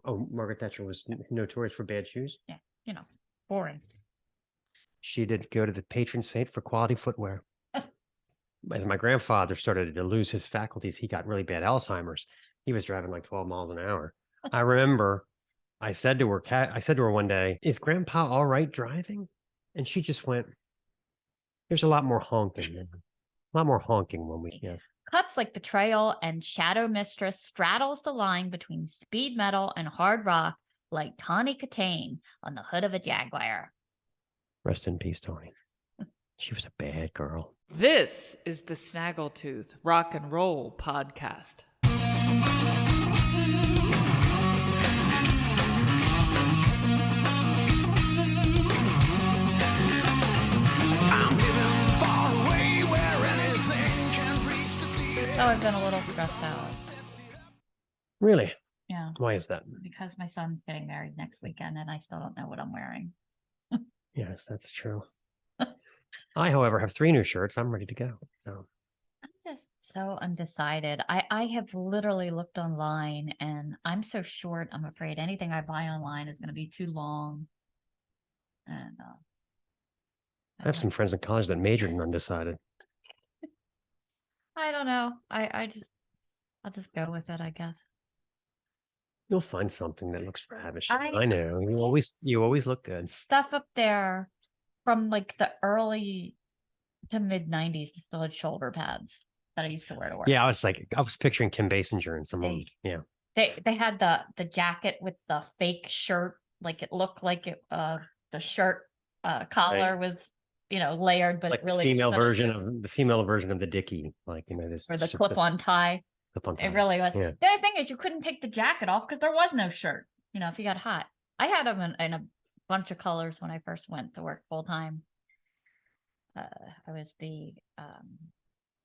Oh, Margaret Thatcher was notorious for bad shoes. Yeah, boring. She did go to the patron saint for quality footwear. As my grandfather started to lose his faculties, he got really bad Alzheimer's. He was driving like 12 miles an hour. I remember I said to her one day, "Is Grandpa all right driving?" And she just went, "There's a lot more honking. A lot more honking when we." Yeah. Cuts like Betrayal and Shadow Mistress straddles the line between speed metal and hard rock like Tawny Katane on the hood of a Jaguar. Rest in peace, Tony. She was a bad girl. This is the Snaggletooth Rock and Roll Podcast. Oh, I've been a little stressed out. Really? Yeah. Why is that? Because my son's getting married next weekend and I still don't know what I'm wearing. Yes, that's true. I, however, have 3 new shirts. I'm ready to go. So I'm just so undecided. I have literally looked online and I'm so short. I'm afraid anything I buy online is going to be too long. And I have some friends in college that majored in undecided. I don't know. I'll just go with it, I guess. You'll find something that looks ravishing. I know. You always look good. Stuff up there from like the early to mid 90s still had shoulder pads that I used to wear to work. Yeah, I was picturing Kim Basinger and some of them. Yeah. They had the jacket with the fake shirt, like it looked like it the shirt collar was layered, but like it really the female version of the Dickie, like this or the clip-on tie. It really was. Yeah. The only thing is you couldn't take the jacket off because there was no shirt. If you got hot. I had them in a bunch of colors when I first went to work full time. I was the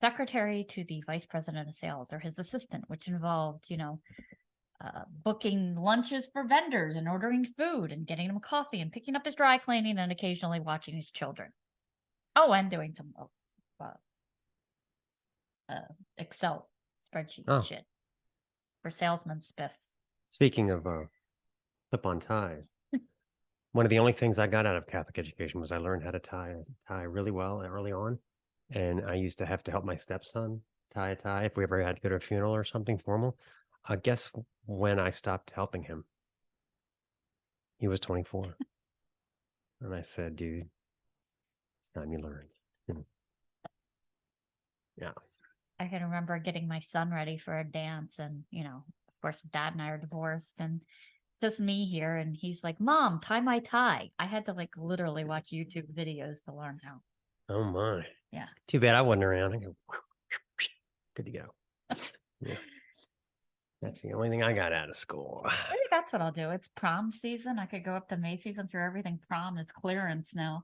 secretary to the vice president of sales or his assistant, which involved, booking lunches for vendors and ordering food and getting them coffee and picking up his dry cleaning and occasionally watching his children. Oh, and doing some Excel spreadsheet shit for salesman spiffs. Speaking of slip-on ties, one of the only things I got out of Catholic education was I learned how to tie really well early on. And I used to have to help my stepson tie a tie if we ever had to go to a funeral or something formal. Guess when I stopped helping him? He was 24. And I said, "Dude, it's time you learned." Yeah. I can remember getting my son ready for a dance and, of course, his dad and I are divorced and it's just me here. And he's like, "Mom, tie my tie." I had to literally watch YouTube videos to learn how. Oh my. Yeah. Too bad I wasn't around. I go, good to go. Yeah. That's the only thing I got out of school. Maybe that's what I'll do. It's prom season. I could go up to Macy's. I'm sure everything prom is clearance now.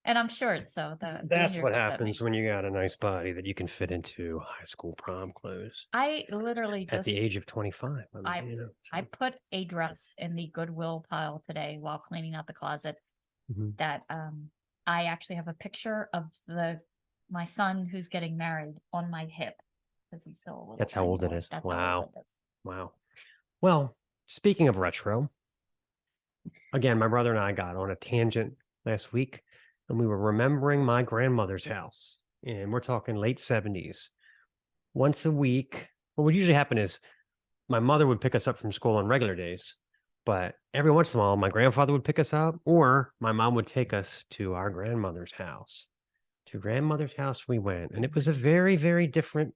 And I'm short, so that's what happens when you got a nice body that you can fit into high school prom clothes. I literally at the age of 25. I put a dress in the Goodwill pile today while cleaning out the closet. Mm-hmm. That I actually have a picture of my son who's getting married on my hip because he's still a little. That's how old it is. That's wow. How old it is. Wow. Well, speaking of retro, again, my brother and I got on a tangent last week. And we were remembering my grandmother's house. And we're talking late 70s. Once a week, what would usually happen is my mother would pick us up from school on regular days. But every once in a while, my grandfather would pick us up or my mom would take us to our grandmother's house. To grandmother's house we went. And it was a very, very different.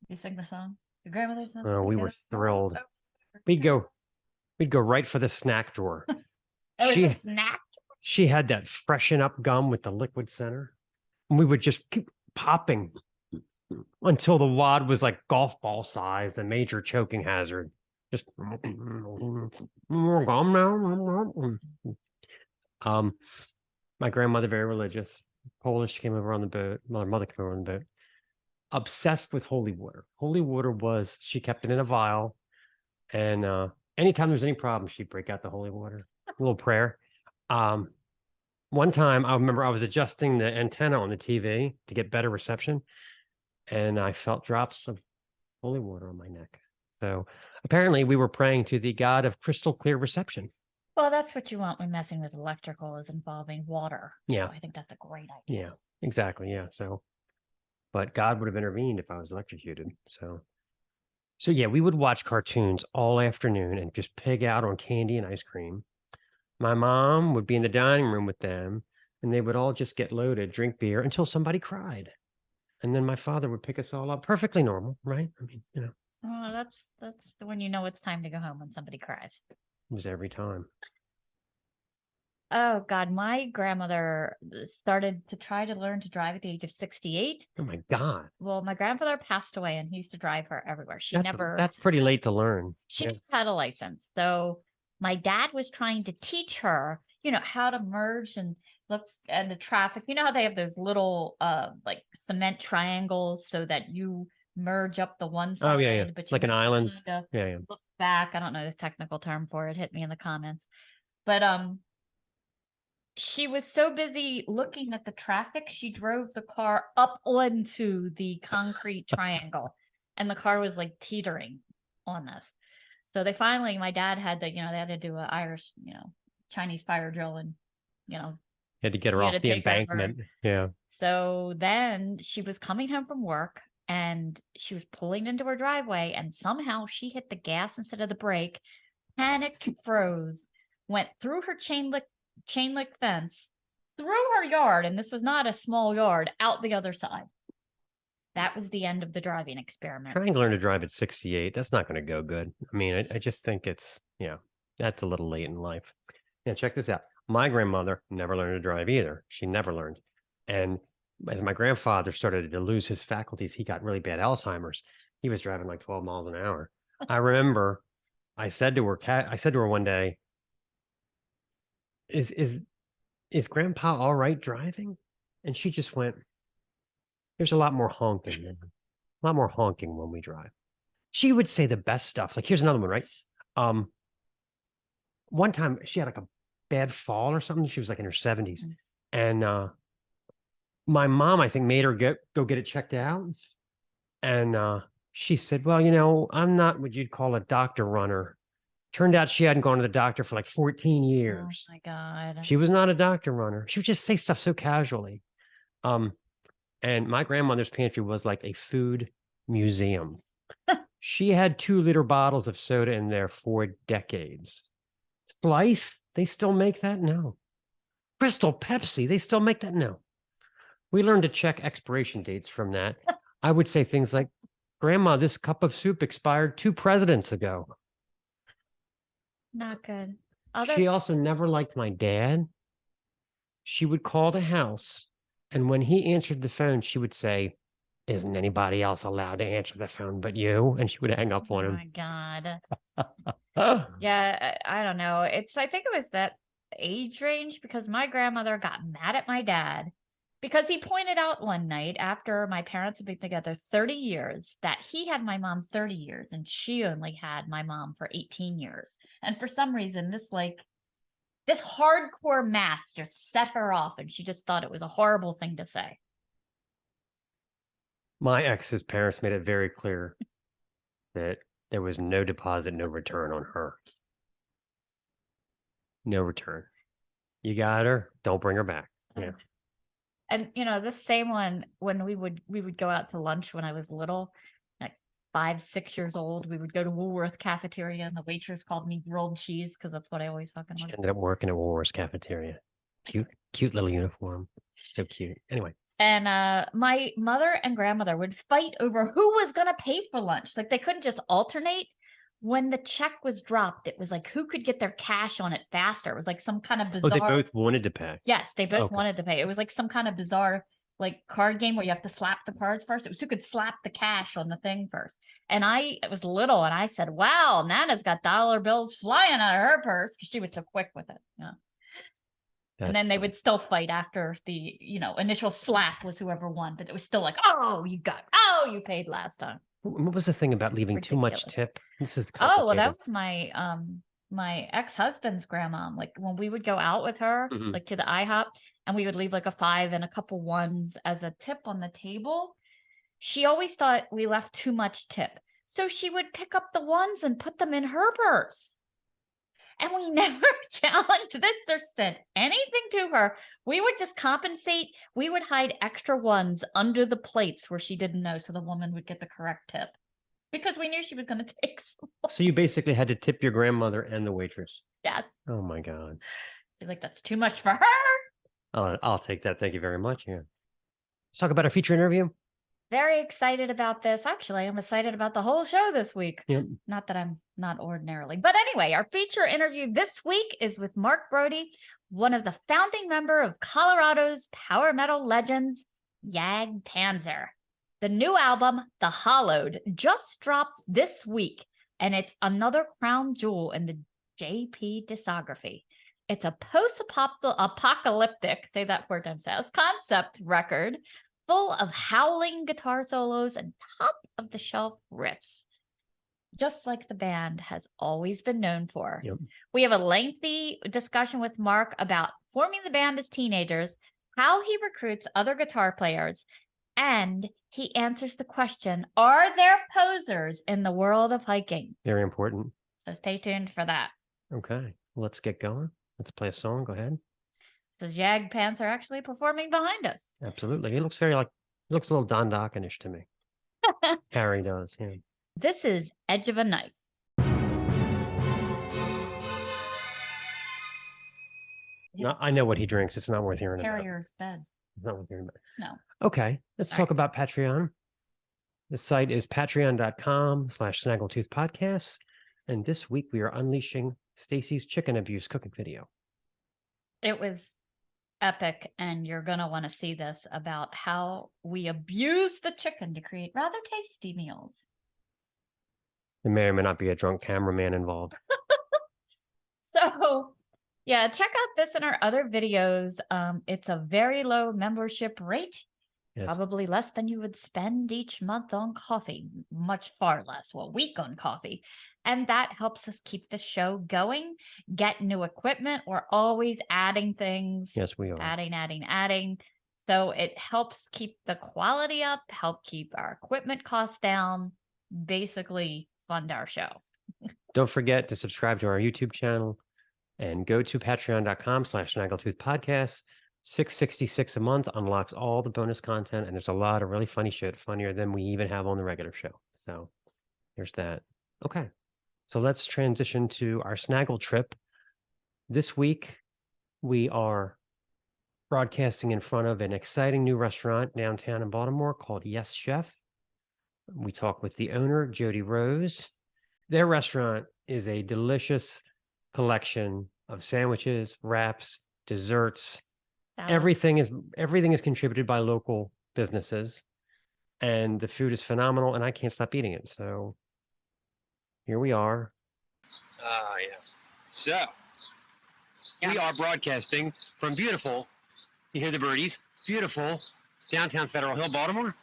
You sing the song? Your grandmother's house? Oh, we were thrilled. We'd go right for the snack drawer. Snack? She had that freshen up gum with the liquid center. And we would just keep popping until the wad was like golf ball size, a major choking hazard. Just more gum now. My grandmother, very religious. Polish, came over on the boat. My mother came over on the boat. Obsessed with holy water. Holy water she kept it in a vial. And anytime there's any problem, she'd break out the holy water. A little prayer. One time I remember I was adjusting the antenna on the TV to get better reception and I felt drops of holy water on my neck. So apparently we were praying to the God of crystal clear reception. Well, that's what you want when messing with electrical is involving water. Yeah. So I think that's a great idea. Yeah, exactly. Yeah. So, but God would have intervened if I was electrocuted. So yeah, we would watch cartoons all afternoon and just pig out on candy and ice cream. My mom would be in the dining room with them, and they would all just get loaded, drink beer until somebody cried. And then my father would pick us all up. Perfectly normal, right? I mean, Oh, that's when you know it's time to go home, when somebody cries. it was every time. Oh God, my grandmother started to try to learn to drive at the age of 68. Oh my God. Well, my grandfather passed away and he used to drive her everywhere. That's pretty late to learn. She Yeah. never had a license. So my dad was trying to teach her, how to merge and look at the traffic. You know how they have those little like cement triangles so that you merge up the one side. Oh yeah. But Like an island. To Yeah. look back. I don't know the technical term for it. Hit me in the comments. But she was so busy looking at the traffic, she drove the car up onto the concrete triangle, and the car was like teetering on this. So they finally, my dad had to, they had to do an Irish, Chinese fire drill, and Had to get her he off had to the take over. embankment. Yeah. So then she was coming home from work and she was pulling into her driveway, and somehow she hit the gas instead of the brake, panicked, froze, went through her chain link fence, through her yard, and this was not a small yard, out the other side. That was the end of the driving experiment. Trying to learn to drive at 68, that's not going to go good. I mean, I just think that's a little late in life. Yeah, check this out. My grandmother never learned to drive either. She never learned. And as my grandfather started to lose his faculties, he got really bad Alzheimer's. He was driving like 12 miles an hour. I remember I said to her one day, is grandpa all right driving? And she just went, there's a lot more honking, when we drive. She would say the best stuff. Like, here's another one, right? One time she had like a bad fall or something. She was like in her 70s. And my mom, I think, made her go get it checked out. And she said, well, I'm not what you'd call a doctor runner. Turned out she hadn't gone to the doctor for like 14 years. Oh my God. She was not a doctor runner. She would just say stuff so casually. And my grandmother's pantry was like a food museum. She had 2-liter bottles of soda in there for decades. Slice, they still make that? No. Crystal Pepsi, they still make that? No. We learned to check expiration dates from that. I would say things like, Grandma, this cup of soup expired 2 presidents ago. Not good. She also never liked my dad. She would call the house, and when he answered the phone, she would say, isn't anybody else allowed to answer the phone but you? And she would hang up on Oh him. my God. Yeah, I don't know. I think it was that age range, because my grandmother got mad at my dad because he pointed out one night after my parents had been together 30 years that he had my mom 30 years and she only had my mom for 18 years. And for some reason, this hardcore math just set her off, and she just thought it was a horrible thing to say. My ex's parents made it very clear that there was no deposit, no return on her. No return. You got her, don't bring her back. Yeah. And this same one, when we would go out to lunch when I was little, like 5, 6 years old, we would go to Woolworth cafeteria, and the waitress called me grilled cheese because that's what I always fucking She wanted. ended up working at Woolworth's cafeteria. Cute little uniform. So cute. Anyway. And my mother and grandmother would fight over who was gonna pay for lunch. Like, they couldn't just alternate. When the check was dropped, it was like who could get their cash on it faster. It was like some kind of bizarre. Oh, they both wanted to pay. Yes, they both wanted to pay. It was like some kind of bizarre like card game where you have to slap the cards first. It was who could slap the cash on the thing first. And it was little, and I said, wow, Nana's got dollar bills flying out of her purse, because she was so quick with it. Yeah. And then they would still fight after the, initial slap was whoever won, but it was still like, you paid last time. What was the thing about leaving too much tip? This is complicated. Oh, well, that was my ex-husband's grandma. Like, when we would go out with her, like to the IHOP, and we would leave like a 5 and a couple 1s as a tip on the table, she always thought we left too much tip. So she would pick up the ones and put them in her purse. And we never challenged this or said anything to her. We would just compensate. We would hide extra ones under the plates where she didn't know, so the woman would get the correct tip. Because we knew she was going to take some. So you basically had to tip your grandmother and the waitress. Yes. Oh my God. She's like, that's too much for her. I'll take that. Thank you very much. Yeah. Let's talk about our feature interview. Very excited about this. Actually, I'm excited about the whole show this week. Yep. Not that I'm not ordinarily. But anyway, our feature interview this week is with Mark Briody, one of the founding member of Colorado's power metal legends, Jag Panzer. The new album, The Hallowed, just dropped this week, and it's another crown jewel in the JP discography. It's a post-apocalyptic, say that 4 times fast, concept record full of howling guitar solos and top-of-the-shelf riffs, just like the band has always been known for. Yep. We have a lengthy discussion with Mark about forming the band as teenagers, how he recruits other guitar players, and he answers the question, are there posers in the world of hiking? Very important. So stay tuned for that. Okay. Let's get going. Let's play a song. Go ahead. So Jag Panzer actually performing behind us. Absolutely. He looks he looks a little Don Dokken-ish to me. Harry does. Yeah. This is Edge of a Knife. No, I know what he drinks. It's not worth hearing about. Harrier's bed. It's not worth hearing about. No. Okay. Let's All talk right. about Patreon. The site is patreon.com/Snaggletooth Podcasts. And this week we are unleashing Stacy's chicken abuse cooking video. It was epic, and you're going to want to see this about how we abuse the chicken to create rather tasty meals. There may or may not be a drunk cameraman involved. So, yeah, check out this and our other videos. It's a very low membership rate, Yes. probably less than you would spend each month on coffee, much far less, well, week on coffee. And that helps us keep the show going, get new equipment. We're always adding things. Yes, we are. Adding. So it helps keep the quality up, help keep our equipment costs down, basically fund our show. Don't forget to subscribe to our YouTube channel and go to patreon.com/Snaggletooth Podcasts. $6.66 a month unlocks all the bonus content, and there's a lot of really funny shit, funnier than we even have on the regular show. So there's that. Okay. So let's transition to our Snaggletrip. This week, we are broadcasting in front of an exciting new restaurant downtown in Baltimore called Yes Chef. We talk with the owner, Jody Rose. Their restaurant is a delicious collection of sandwiches, wraps, desserts. Salads. Everything is contributed by local businesses, and the food is phenomenal, and I can't stop eating it. So here we are. Yeah. So we are broadcasting from beautiful, you hear the birdies, beautiful downtown Federal Hill, Baltimore.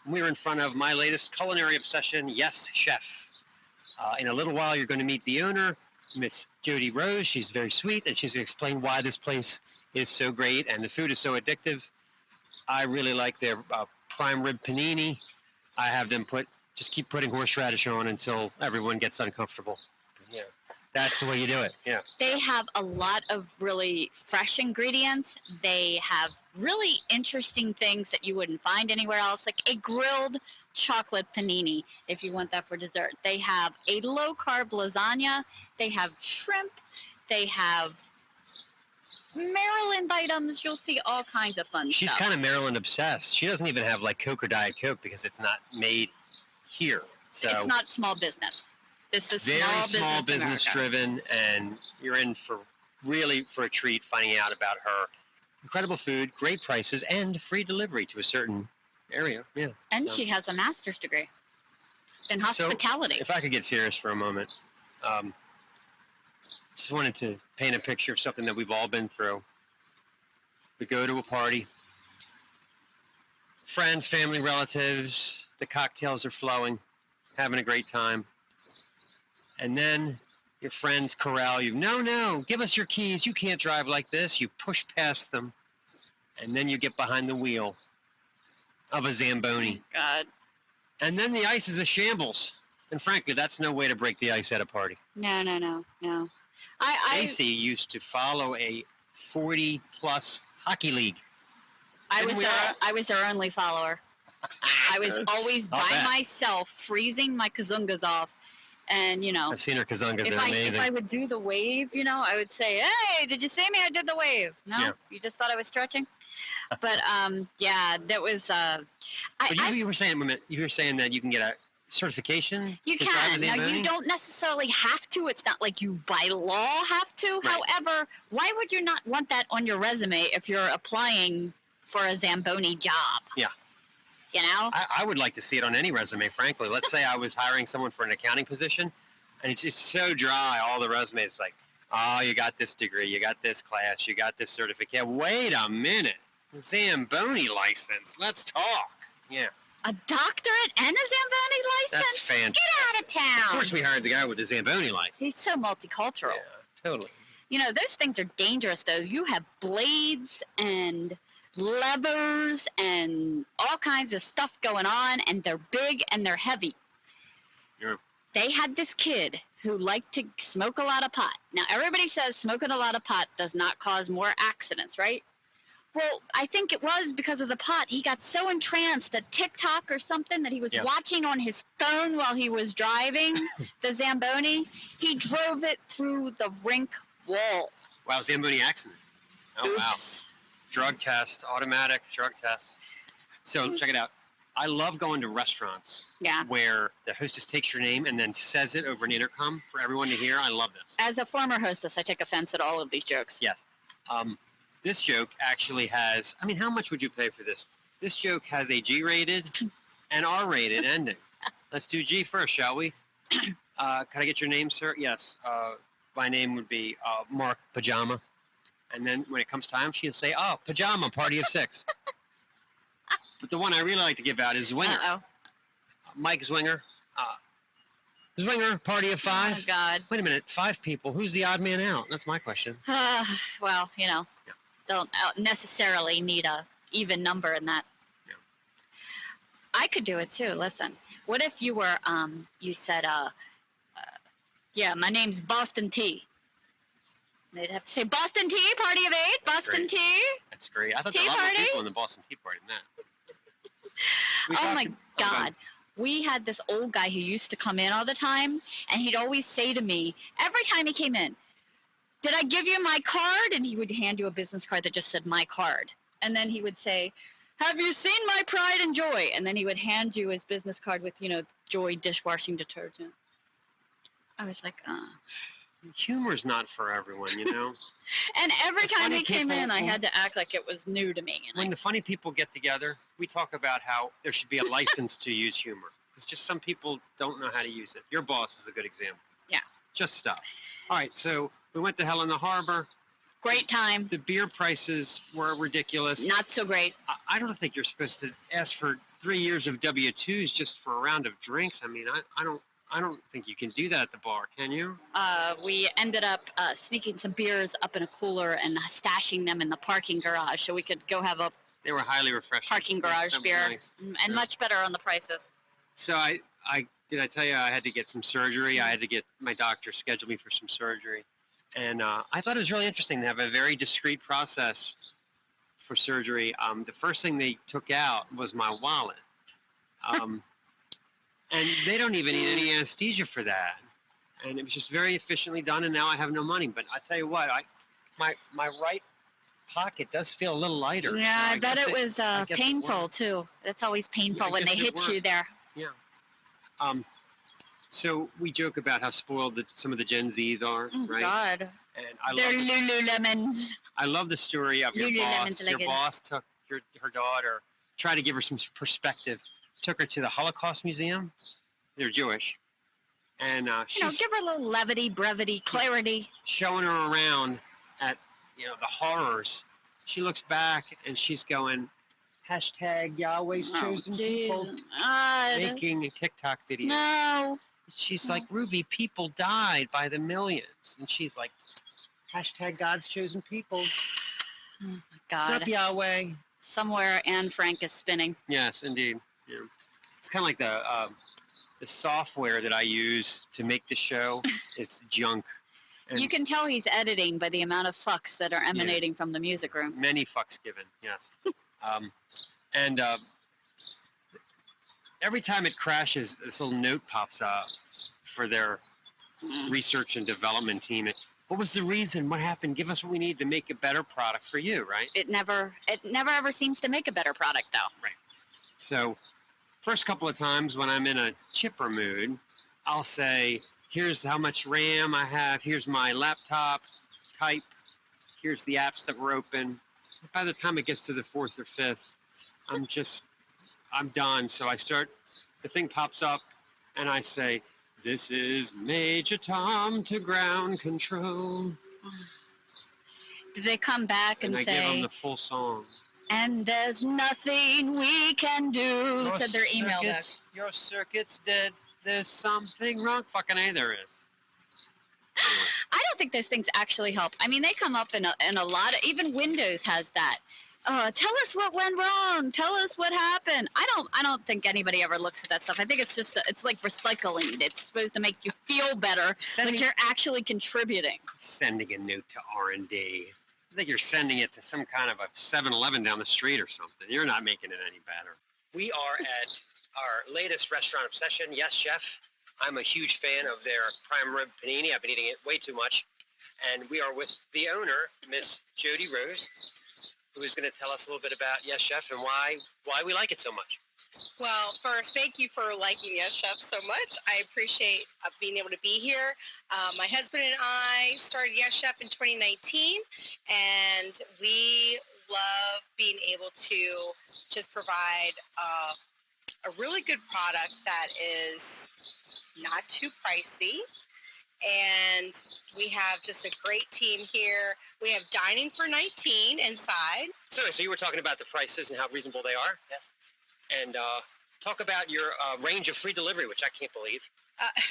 We're in front of my latest culinary obsession, Yes Chef. In a little while, you're going to meet the owner, Miss Jody Rose. She's very sweet, and she's going to explain why this place is so great and the food is so addictive. I really like their prime rib panini. I have them just keep putting horseradish on until everyone gets uncomfortable. Yeah, that's the way you do it. Yeah. They have a lot of really fresh ingredients. They have really interesting things that you wouldn't find anywhere else, like a grilled chocolate panini if you want that for dessert. They have a low-carb lasagna. They have shrimp. They have Maryland items. You'll see all kinds of fun She's stuff. kind of Maryland obsessed. She doesn't even have like Coke or Diet Coke because it's not made here. So It's not small business. This is very small business America. driven, and you're in for a treat finding out about her incredible food, great prices, and free delivery to a certain area. Yeah. And so- she has a master's degree in hospitality. If I could get serious for a moment, just wanted to paint a picture of something that we've all been through. We go to a party, friends, family, relatives, the cocktails are flowing, having a great time. And then your friends corral you. No, give us your keys. You can't drive like this. You push past them. And then you get behind the wheel of a Zamboni. God. And then the ice is a shambles. And frankly, that's no way to break the ice at a party. No. Stacy used to follow a 40-plus hockey league. I Didn't we was their only follower. I was always I'll by bet. myself, freezing my kazungas off, and I've seen her kazungas. if They're amazing. if I would do the wave, I would say, "Hey, did you see me? I did the wave." No, Yeah. you just thought I was stretching. But yeah, that was. But you were saying that you can get a certification. You to drive a can. Now, Zamboni? you don't necessarily have to. It's not like you by law have to. Right. However, why would you not want that on your resume if you're applying for a Zamboni job? Yeah. I would like to see it on any resume, frankly. Let's say I was hiring someone for an accounting position, and it's just so dry, all the resumes. It's like, oh, you got this degree, you got this class, you got this certificate. Wait a minute. Zamboni license. Let's talk. Yeah. A doctorate and a Zamboni license? That's fantastic. Get out of town. Of course, we hired the guy with the Zamboni license. He's so multicultural. Yeah, totally. Those things are dangerous, though. You have blades and levers and all kinds of stuff going on, and they're big and they're heavy. Yeah. They had this kid who liked to smoke a lot of pot. Now, everybody says smoking a lot of pot does not cause more accidents, right? Well, I think it was because of the pot. He got so entranced at TikTok or something that he was watching on his phone while he was driving the Zamboni. He drove it through the rink wall. Wow, Zamboni accident. Oh, Oops. wow. Drug test, automatic drug test. So check it out. I love going to restaurants where the hostess takes your name and then says it over an intercom for everyone to hear. I love this. As a former hostess, I take offense at all of these jokes. Yes. This joke actually has, how much would you pay for this? This joke has a G-rated and R-rated ending. Let's do G first, shall we? Can I get your name, sir? Yes. My name would be Mark Pajama. And then when it comes time, she'll say, oh, Pajama, party of 6. But the one I really like to give out is Zwinger. Uh-oh. Mike Zwinger. Zwinger, party of 5. Oh, God. Wait a minute, 5 people. Who's the odd man out? That's my question. Well, don't necessarily need a even number in that. Yeah. I could do it too. Listen, what if you were, you said, yeah, my name's Boston T. They'd have to say Boston Tea, party of 8, Boston Great. Tea. That's great. I thought Tea there were a lot more party? people in the Boston Tea Party than that. Oh my God. We had this old guy who used to come in all the time, and he'd always say to me, every time he came in, did I give you my card? And he would hand you a business card that just said my card. And then he would say, have you seen my Pride and Joy? And then he would hand you his business card with, Joy dishwashing detergent. I was like, Humor's not for everyone, And every The time funny he came in, people- I had to act like it was new to me. And When the funny people get together, we talk about how there should be a license to use humor. Because just some people don't know how to use it. Your boss is a good example. Yeah. Just stuff. All right, so we went to Hell in the Harbor. great time. The beer prices were ridiculous. Not so great. I don't think you're supposed to ask for 3 years of W-2s just for a round of drinks. I don't think you can do that at the bar, can you? We ended up sneaking some beers up in a cooler and stashing them in the parking garage so we could go have a They were highly refreshing. parking garage That was beer nice. and Yeah. much better on the prices. So I tell you I had to get some surgery. I had to get my doctor scheduled me for some surgery. And I thought it was really interesting. They have a very discreet process for surgery. The first thing they took out was my wallet. And they don't even need any anesthesia for that. And it was just very efficiently done, and now I have no money. But I tell you what, my right pocket does feel a little lighter. Yeah, So I bet guess it was I guess it painful worked. too. It's always painful I when they guess it hit you worked. there. Yeah. So we joke about how spoiled some of the Gen Zs are, Oh, right? God. And I They're love, Lululemons. I love the story of your Lululemon's boss. Your leggings. boss took her daughter, tried to give her some perspective, took her to the Holocaust Museum. They're Jewish. And she's Give her a little levity, brevity, clarity. showing her around at, the horrors. She looks back and she's going, hashtag Yahweh's chosen people, Jesus. God. making a TikTok video. No. She's like, Ruby, people died by the millions. And she's like, hashtag God's chosen people. Oh, my What's God. up, Yahweh? Somewhere Anne Frank is spinning. Yes, indeed. Yeah. It's kind of like the the software that I use to make the show is junk. And You can tell he's editing by the amount of fucks that are emanating from the music room. many fucks given, yes. And every time it crashes, this little note pops up for their research and development team. What was the reason? What happened? Give us what we need to make a better product for you, right? It never ever seems to make a better product though. So, first couple of times when I'm in a chipper mood, I'll say, here's how much RAM I have, here's my laptop type, here's the apps that were open. By the time it gets to the fourth or fifth, I'm done. So the thing pops up and I say, this is Major Tom to ground control. Do they come back and I give say, them the full song. and there's nothing we can do? Said their email though. Your circuit's dead. There's something wrong. Fucking A, there is. I don't think those things actually help. I mean, they come up in a lot of, even Windows has that. Tell us what went wrong. Tell us what happened. I don't think anybody ever looks at that stuff. I think it's just, it's like recycling. It's supposed to make you feel better, like you're actually contributing. Sending a note to R&D. I think you're sending it to some kind of a 7-Eleven down the street or something. You're not making it any better. We are at our latest restaurant obsession, Yes Chef. I'm a huge fan of their prime rib panini. I've been eating it way too much. And we are with the owner, Miss Jody Rose, who is going to tell us a little bit about Yes Chef and why we like it so much. Well, first, thank you for liking Yes Chef so much. I appreciate being able to be here. My husband and I started Yes Chef in 2019, and we love being able to just provide a really good product that is not too pricey. And we have just a great team here. We have dining for $19 inside. So you were talking about the prices and how reasonable they are? Yes. And talk about your range of free delivery, which I can't believe.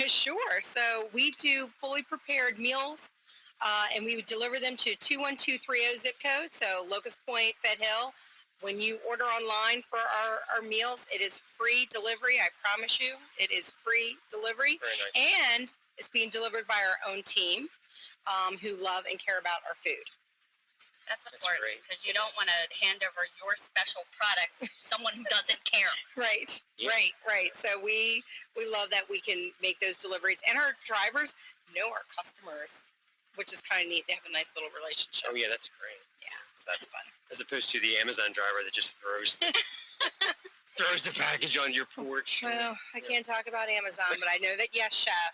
Sure. So we do fully prepared meals, and we would deliver them to 21230 zip code, so Locust Point, Fed Hill. When you order online for our meals, it is free delivery. I promise you, it is free delivery. Very nice. And it's being delivered by our own team who love and care about our food. That's That's important great. because you don't want to hand over your special product to someone who doesn't care. Right, Yeah. right. So we love that we can make those deliveries. And our drivers know our customers, which is kind of neat. They have a nice little relationship. Oh, yeah, that's great. Yeah, so that's fun. As opposed to the Amazon driver that just throws the package on your porch. Well, I can't talk about Amazon, but I know that Yes Chef,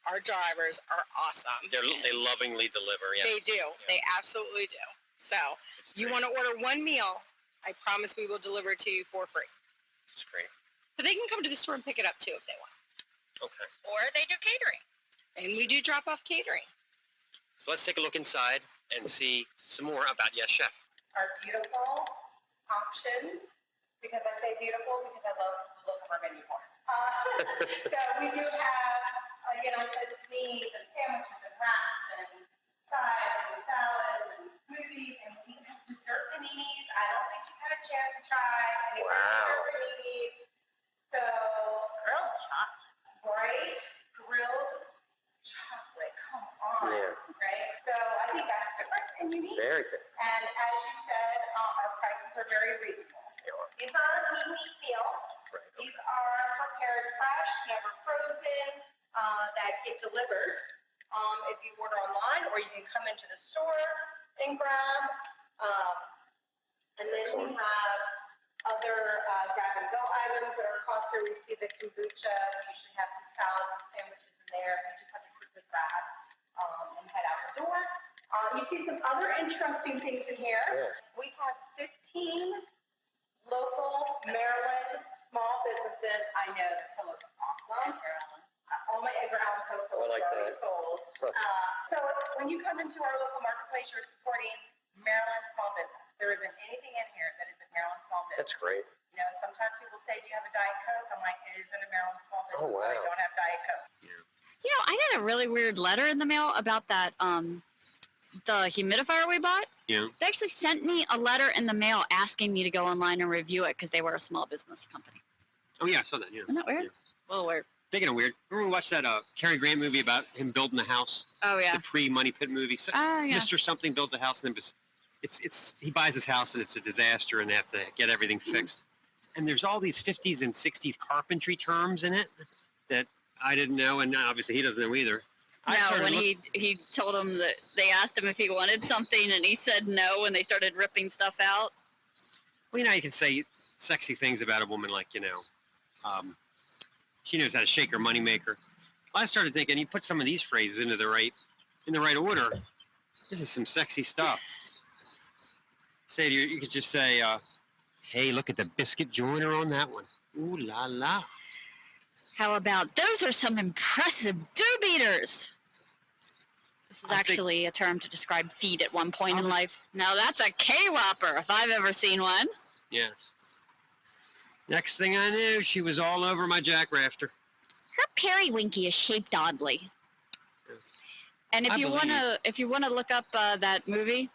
our drivers are awesome. They lovingly deliver, yes. They do. Yeah. They absolutely do. So It's you great. want to order one meal, I promise we will deliver it to you for free. It's great. But they can come to the store and pick it up too if they want. Okay. Or they do catering. And we do drop off catering. So let's take a look inside and see some more about Yes Chef. Our beautiful options, because I say beautiful because I love the look of our menu boards. So we do have, I said paninis and sandwiches and wraps and sides and salads and smoothies, and we even have dessert paninis. I don't think you've had a chance to try any of our dessert paninis. So, Grilled chocolate. right? Grilled chocolate, come on, right? So I think that's different and unique. Very good. And as you said, our prices are very reasonable. These are our heat meals. Right. These are prepared fresh, never frozen, that get delivered if you order online, or you can come into the store and grab. And then we have other grab-and-go items that are costly. We see the kombucha. We usually have some salads and sandwiches in there. You just have to quickly grab and head out the door. You see some other interesting things in here. Yes. We have 15 local Maryland small businesses. I know the pillow's awesome. All my Edgar Allan Poe pillows I like are already that. sold. So when you come into our local marketplace, you're supporting Maryland small business. There isn't anything in here that isn't Maryland small business. That's great. You know, sometimes people say, do you have a Diet Coke? I'm like, it isn't a Maryland small business, Oh, so I wow. don't have Diet Coke. You know, I got a really weird letter in the mail about that, the humidifier we bought. Yeah. They actually sent me a letter in the mail asking me to go online and review it because they were a small business company. Oh, yeah, I saw that, yeah. Isn't that weird? Yeah. A little weird. Speaking of weird, remember we watched that Cary Grant movie about him building the house? Oh yeah. The pre-Money Pit movie. So, Oh yeah. Mr. Something built a house, and it's he buys his house, and it's a disaster, and they have to get everything fixed. And there's all these 50s and 60s carpentry terms in it that I didn't know, and obviously he doesn't know either. No, when he told him that they asked him if he wanted something, and he said no, and they started ripping stuff out. Well, you know, you can say sexy things about a woman, like, you know, she knows how to shake her moneymaker. I started thinking, you put some of these phrases in the right order. This is some sexy stuff. Say to you could just say, hey, look at the biscuit joiner on that one. Ooh la la. How about those are some impressive dough beaters? This is actually a term to describe feet at one point in life. Now that's a K-Whopper, if I've ever seen one. Yes. Next thing I knew, she was all over my jackrafter. Her periwinky is shaped oddly. Yes. And if I you believe. wanna look up that movie,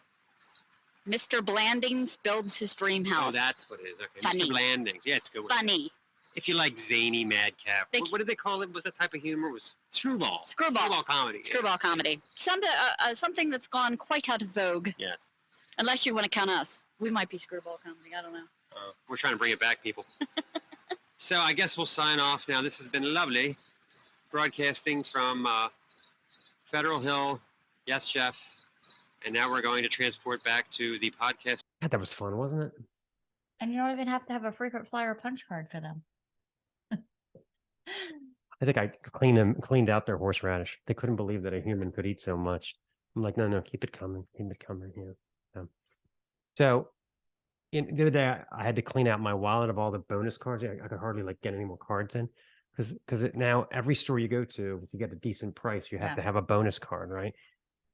Mr. Blandings builds his dream house. Oh, that's what it is. Okay. Funny. Mr. Blandings. Yeah, it's a good one. Funny. If you like zany madcap, what did they call it? Was that type of humor? Was screwball. Screwball comedy. Screwball comedy. Something that's gone quite out of vogue. Yes. Unless you want to count us. We might be screwball comedy. I don't know. We're trying to bring it back, people. So I guess we'll sign off now. This has been lovely. Broadcasting from Federal Hill. Yes, Chef. And now we're going to transport back to the podcast. God, that was fun, wasn't it? And you don't even have to have a frequent flyer punch card for them. I think I cleaned out their horseradish. They couldn't believe that a human could eat so much. I'm like, no, keep it coming. Keep it coming. Yeah. So the other day, I had to clean out my wallet of all the bonus cards. I could hardly get any more cards in because now every store you go to, if you get a decent price, you have to have a bonus card, right?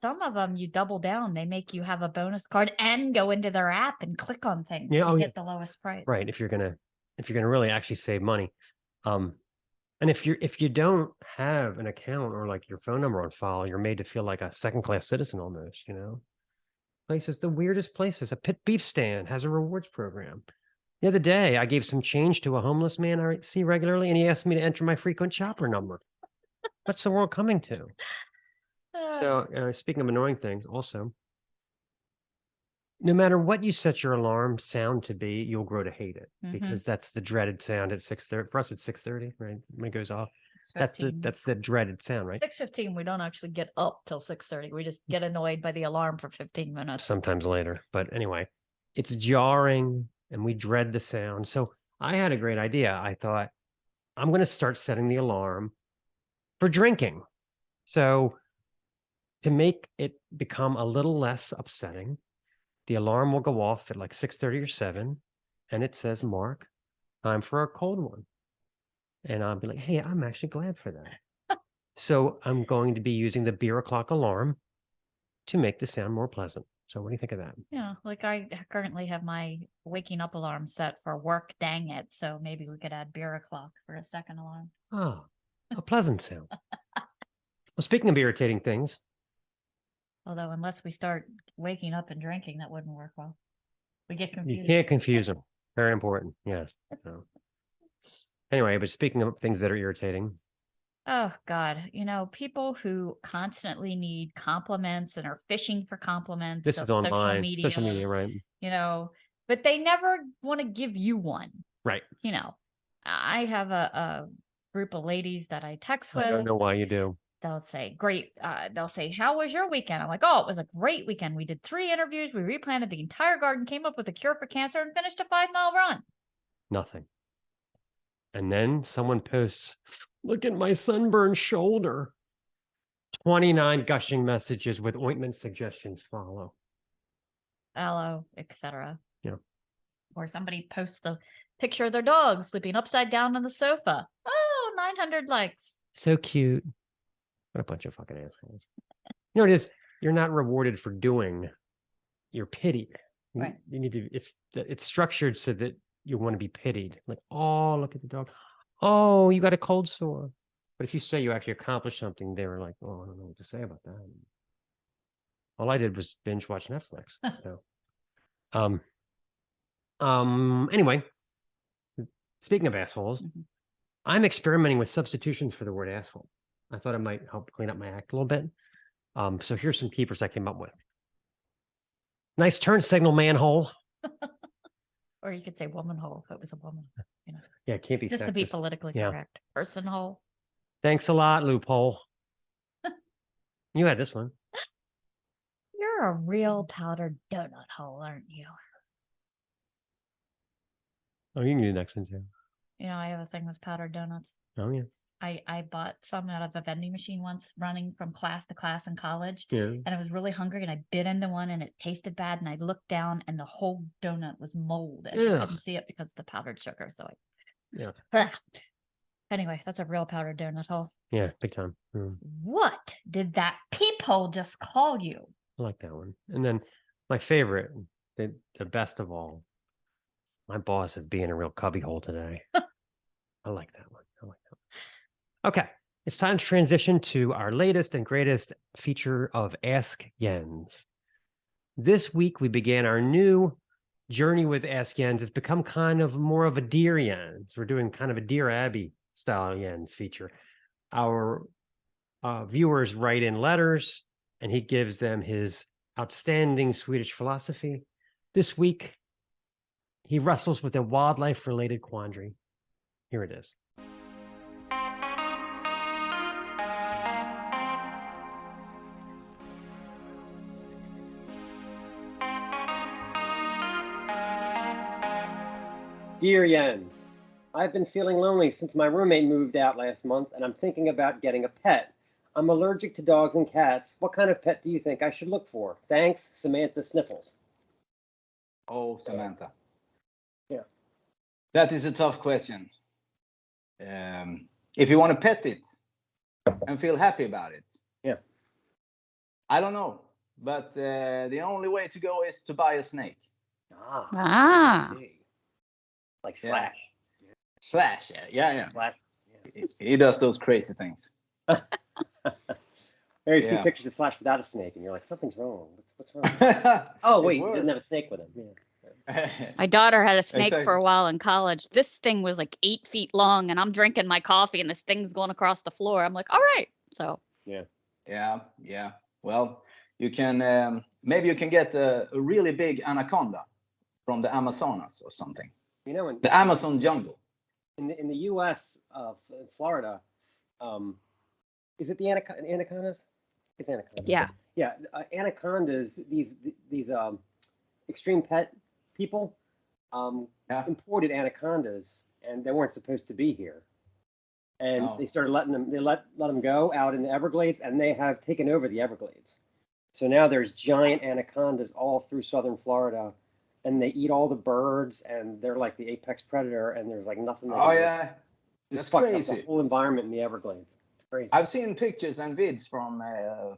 Some of them you double down. They make you have a bonus card and go into their app and click on things to get the lowest price. Right. If you're gonna really actually save money. And if you don't have an account or your phone number on file, you're made to feel like a second-class citizen almost, you know? Places, the weirdest places. A pit beef stand has a rewards program. The other day, I gave some change to a homeless man I see regularly, and he asked me to enter my frequent shopper number. What's the world coming to? So, speaking of annoying things, also, no matter what you set your alarm sound to be, you'll grow to hate it because that's the dreaded sound at 6:30. For us, it's 6:30, right? When it goes off. That's the dreaded sound, right? 6:15, we don't actually get up till 6:30. We just get annoyed by the alarm for 15 minutes. Sometimes later. But anyway, it's jarring and we dread the sound. So I had a great idea. I thought, I'm going to start setting the alarm for drinking. So to make it become a little less upsetting, the alarm will go off at 6:30 or 7, and it says, Mark, time for a cold one. And I'll be like, hey, I'm actually glad for that. So I'm going to be using the beer o'clock alarm to make the sound more pleasant. So what do you think of that? Yeah, I currently have my waking up alarm set for work, dang it. So maybe we could add beer o'clock for a second alarm. Oh, a pleasant sound. Well, speaking of irritating things. Although unless we start waking up and drinking, that wouldn't work well. We get confused. You can't confuse them. Very important. Yes. So. Anyway, but speaking of things that are irritating. Oh, God. People who constantly need compliments and are fishing for compliments. This is online. Social media, right? But they never want to give you one. Right. I have a group of ladies that I text with. I don't know why you do. They'll say, great. They'll say, how was your weekend? I'm like, oh, it was a great weekend. We did 3 interviews. We replanted the entire garden, came up with a cure for cancer, and finished a 5-mile run. Nothing. And then someone posts, look at my sunburned shoulder. 29 gushing messages with ointment suggestions follow. Aloe, etc. Yeah. Or somebody posts a picture of their dog sleeping upside down on the sofa. Oh, 900 likes. So cute. What a bunch of fucking assholes. It is, you're not rewarded for doing, you're pitied. Right. You need to, it's structured so that you want to be pitied. Oh, look at the dog. Oh, you got a cold sore. But if you say you actually accomplished something, they were like, oh, I don't know what to say about that. All I did was binge watch Netflix. So. Anyway, speaking of assholes, I'm experimenting with substitutions for the word asshole. I thought it might help clean up my act a little bit. So here's some keepers I came up with. Nice turn signal, manhole. Or you could say woman hole if it was a woman. Yeah, it can't be Just to be sexist. politically Yeah. correct. Person hole. Thanks a lot, loophole. You had this one. You're a real powdered donut hole, aren't you? Oh, you can do the next one too. I have a thing with powdered donuts. Oh, yeah. I bought some out of a vending machine once running from class to class in college. Yeah. And I was really hungry and I bit into one and it tasted bad. And I looked down and the whole donut was mold. And I Ugh. couldn't see it because of the powdered sugar. So Yeah. Anyway, that's a real powdered donut hole. Yeah, big time. What did that peephole just call you? I like that one. And then my favorite, the best of all, my boss is being a real cubbyhole today. I like that one. Okay, it's time to transition to our latest and greatest feature of Ask Jens. This week, we began our new journey with Ask Jens. It's become kind of more of a Dear Jens. We're doing kind of a Dear Abby style Jens feature. Our viewers write in letters, and he gives them his outstanding Swedish philosophy. This week, he wrestles with a wildlife-related quandary. Here it is. Dear Jens, I've been feeling lonely since my roommate moved out last month, and I'm thinking about getting a pet. I'm allergic to dogs and cats. What kind of pet do you think I should look for? Thanks, Samantha Sniffles. Oh, Samantha. Yeah. That is a tough question. If you want to pet it and feel happy about it. Yeah. I don't know. But the only way to go is to buy a snake. Ah. I see. Like Yeah. Slash. Slash, yeah. Slash. He does those crazy things. There you see Yeah. pictures of Slash without a snake, and you're like, something's wrong. What's wrong? Oh, It's wait, he worse. doesn't have a snake with him. Yeah. My daughter had a snake for Exactly. a while in college. This thing was like 8 feet long, and I'm drinking my coffee, and this thing's going across the floor. I'm like, all right. So Yeah. Well, you can maybe you can get a really big anaconda from the Amazonas or something. You know, in The Amazon jungle. the U.S., Florida, is it the anacondas? It's anacondas. yeah, Yeah, anacondas. These extreme pet people Yeah. imported anacondas, and they weren't supposed to be here. And Oh. they started letting them. They let them go out in the Everglades, and they have taken over the Everglades. So now there's giant anacondas all through southern Florida, and they eat all the birds, and they're like the apex predator. And there's like nothing. they Oh can do. yeah. Just That's fucked up crazy. the whole environment in the Everglades. It's crazy. I've seen pictures and vids from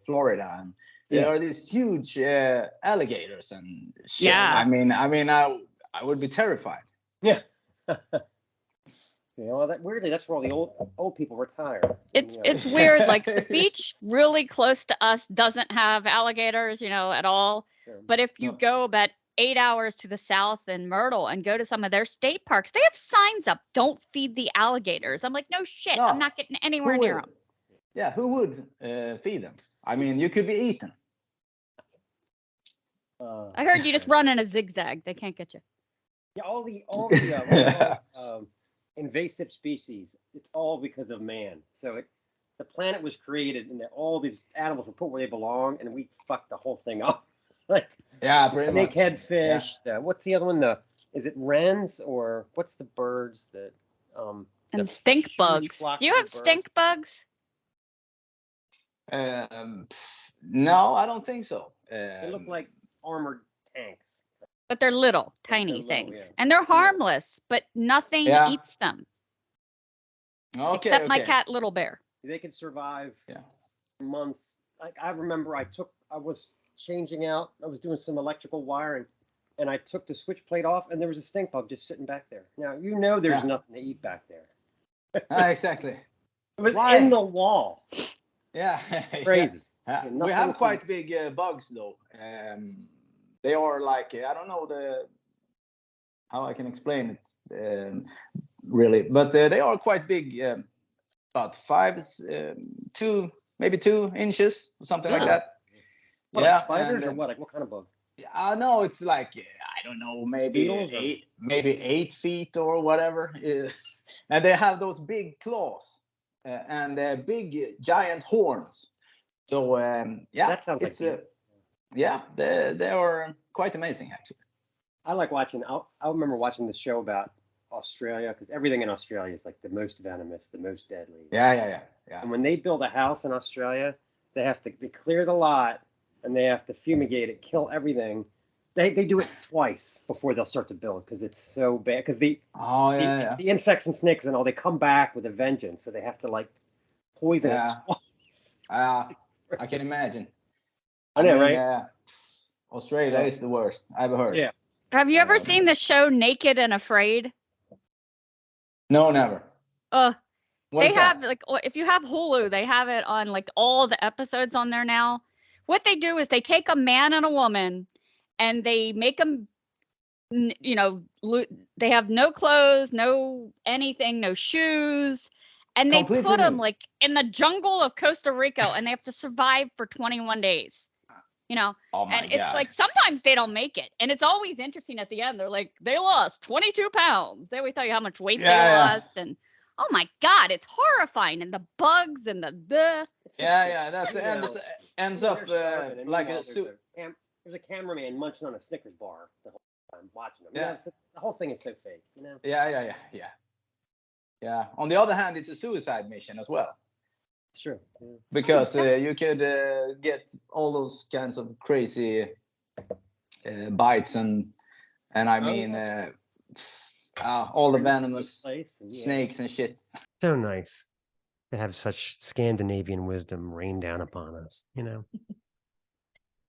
Florida, and there Yeah. are these huge alligators and shit. Yeah. I mean, I would be terrified. Yeah. Yeah, well, weirdly, that's where all the old people retire. it's weird. Like the beach really close to us doesn't have alligators, at all. But if you No. go about 8 hours to the south in Myrtle and go to some of their state parks, they have signs up, "Don't feed the alligators." I'm like, no shit, No. I'm not getting anywhere Who near would? them. Yeah, who would feed them? I mean, you could be eaten. I heard you just run in a zigzag. They can't get you. Yeah, all the what do you call it, invasive species. It's all because of man. So the planet was created, and all these animals were put where they belong, and we fucked the whole thing up. Like Yeah, pretty much. snakehead fish. What's the other one? Is it wrens or what's the birds that? And the stink huge bugs. flocks Do you of have birds? stink bugs? No, I don't think so. They look like armored tanks. But they're little, tiny little, things. yeah. And they're harmless, but nothing Yeah. eats them. Okay, Except my okay. cat, Little Bear. They can survive Yeah. months. Like I remember, I was changing out. I was doing some electrical wiring, and I took the switch plate off, and there was a stink bug just sitting back there. Now there's Yeah. nothing to eat back there. Exactly. It was Why? in the wall. Yeah. Crazy. Yeah. Yeah, We nothing have can- quite big bugs though. They are like I don't know how I can explain it. really, but they are quite big, about 2 inches or something like Yeah. that. What, Yeah, like spiders and, or what? Like what kind of bugs? no, it's like I don't know, maybe Beetles or- maybe 8 feet or whatever. And they have those big claws and big giant horns. So yeah, That sounds like it's beetles. yeah, they are quite amazing actually. I like watching. I remember watching the show about Australia because everything in Australia is like the most venomous, the most deadly. Yeah. And when they build a house in Australia, they clear the lot and they have to fumigate it, kill everything. They do it twice before they'll start to build because it's so bad. Because the insects and snakes and all, they come back with a vengeance, so they have to like poison it twice. I can imagine. I know, mean, right? Australia is the worst I've heard. Yeah. Have you ever seen the show Naked and Afraid? No, never. What They is that? have like if you have Hulu, they have it on like all the episodes on there now. What they do is they take a man and a woman and they make them, they have no clothes, no anything, no shoes, and they Completely put them nude. like in the jungle of Costa Rica and they have to survive for 21 days. Oh my And it's God. like sometimes they don't make it, and it's always interesting at the end. They're like, they lost 22 pounds. They always tell you how much weight they lost, and oh my God, it's horrifying, and the bugs and the. That ends up like a suit. There's a cameraman munching on a Snickers bar the whole time watching them. Yeah. The whole thing is so fake. Yeah. On the other hand, it's a suicide mission as well. It's true. Yeah. Because you could get all those kinds of crazy bites and I mean all the venomous snakes and shit. So nice to have such Scandinavian wisdom rain down upon us.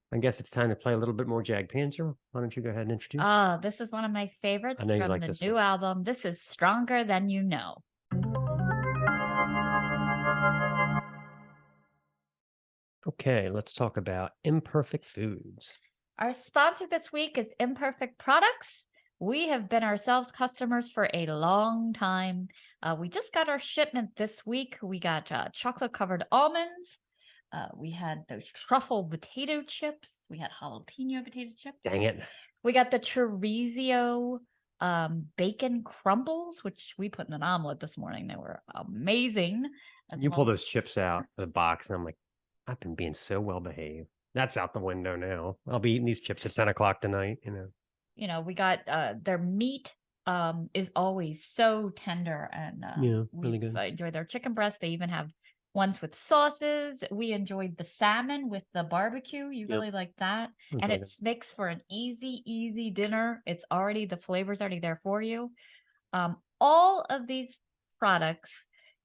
I guess it's time to play a little bit more Jag Panzer. Why don't you go ahead and introduce? This is one of my favorites I know you from like the this new one. album. This is Stronger Than You Know. Okay, let's talk about imperfect foods. Our sponsor this week is Imperfect Products. We have been ourselves customers for a long time. We just got our shipment this week. We got chocolate-covered almonds. We had those truffle potato chips. We had jalapeno potato chips. Dang it. We got the chorizo bacon crumbles, which we put in an omelet this morning. They were amazing. You pull those chips out of the box, and I'm like, I've been being so well behaved. That's out the window now. I'll be eating these chips at 10 o'clock tonight. We got their meat is always so tender, and really good. I enjoy their chicken breast. They even have ones with sauces. We enjoyed the salmon with the barbecue. You really like that. And it makes for an easy dinner. It's already, the flavor's already there for you. All of these products,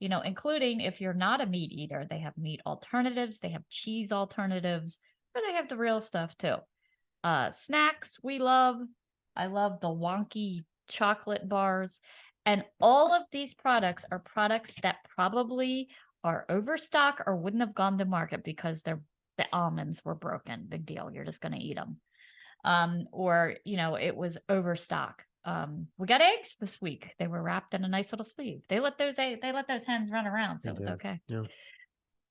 including if you're not a meat eater, they have meat alternatives, they have cheese alternatives, or they have the real stuff too. Snacks we love. I love the wonky chocolate bars. And all of these products are products that probably are overstock or wouldn't have gone to market because the almonds were broken. Big deal. You're just going to eat them. Or it was overstock. We got eggs this week. They were wrapped in a nice little sleeve. They let those hens run around, so it was okay. Yeah.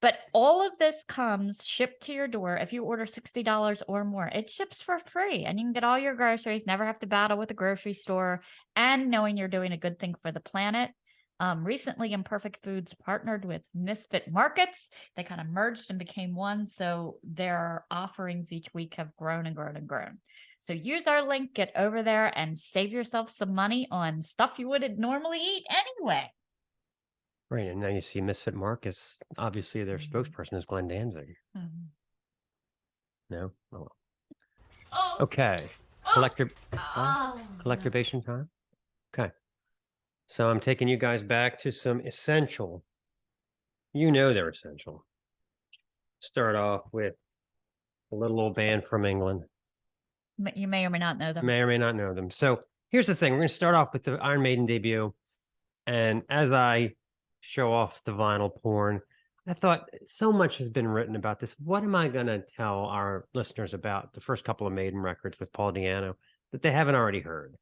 But all of this comes shipped to your door. If you order $60 or more, it ships for free, and you can get all your groceries, never have to battle with a grocery store, and knowing you're doing a good thing for the planet. Recently, Imperfect Foods partnered with Misfit Markets. They kind of merged and became one, so their offerings each week have grown and grown and grown. So use our link, get over there, and save yourself some money on stuff you wouldn't normally eat anyway. Right, and now you see Misfit Markets. Obviously, their spokesperson is Glenn Danzig. Mm-hmm. No? Oh, well. Okay. Collectorbation time? Okay. So I'm taking you guys back to some essential. They're essential. Start off with a little old band from England. You may or may not know them. May or may not know them. So here's the thing. We're going to start off with the Iron Maiden debut. And as I show off the vinyl porn, I thought so much has been written about this. What am I going to tell our listeners about the first couple of Maiden records with Paul Di'Anno that they haven't already heard?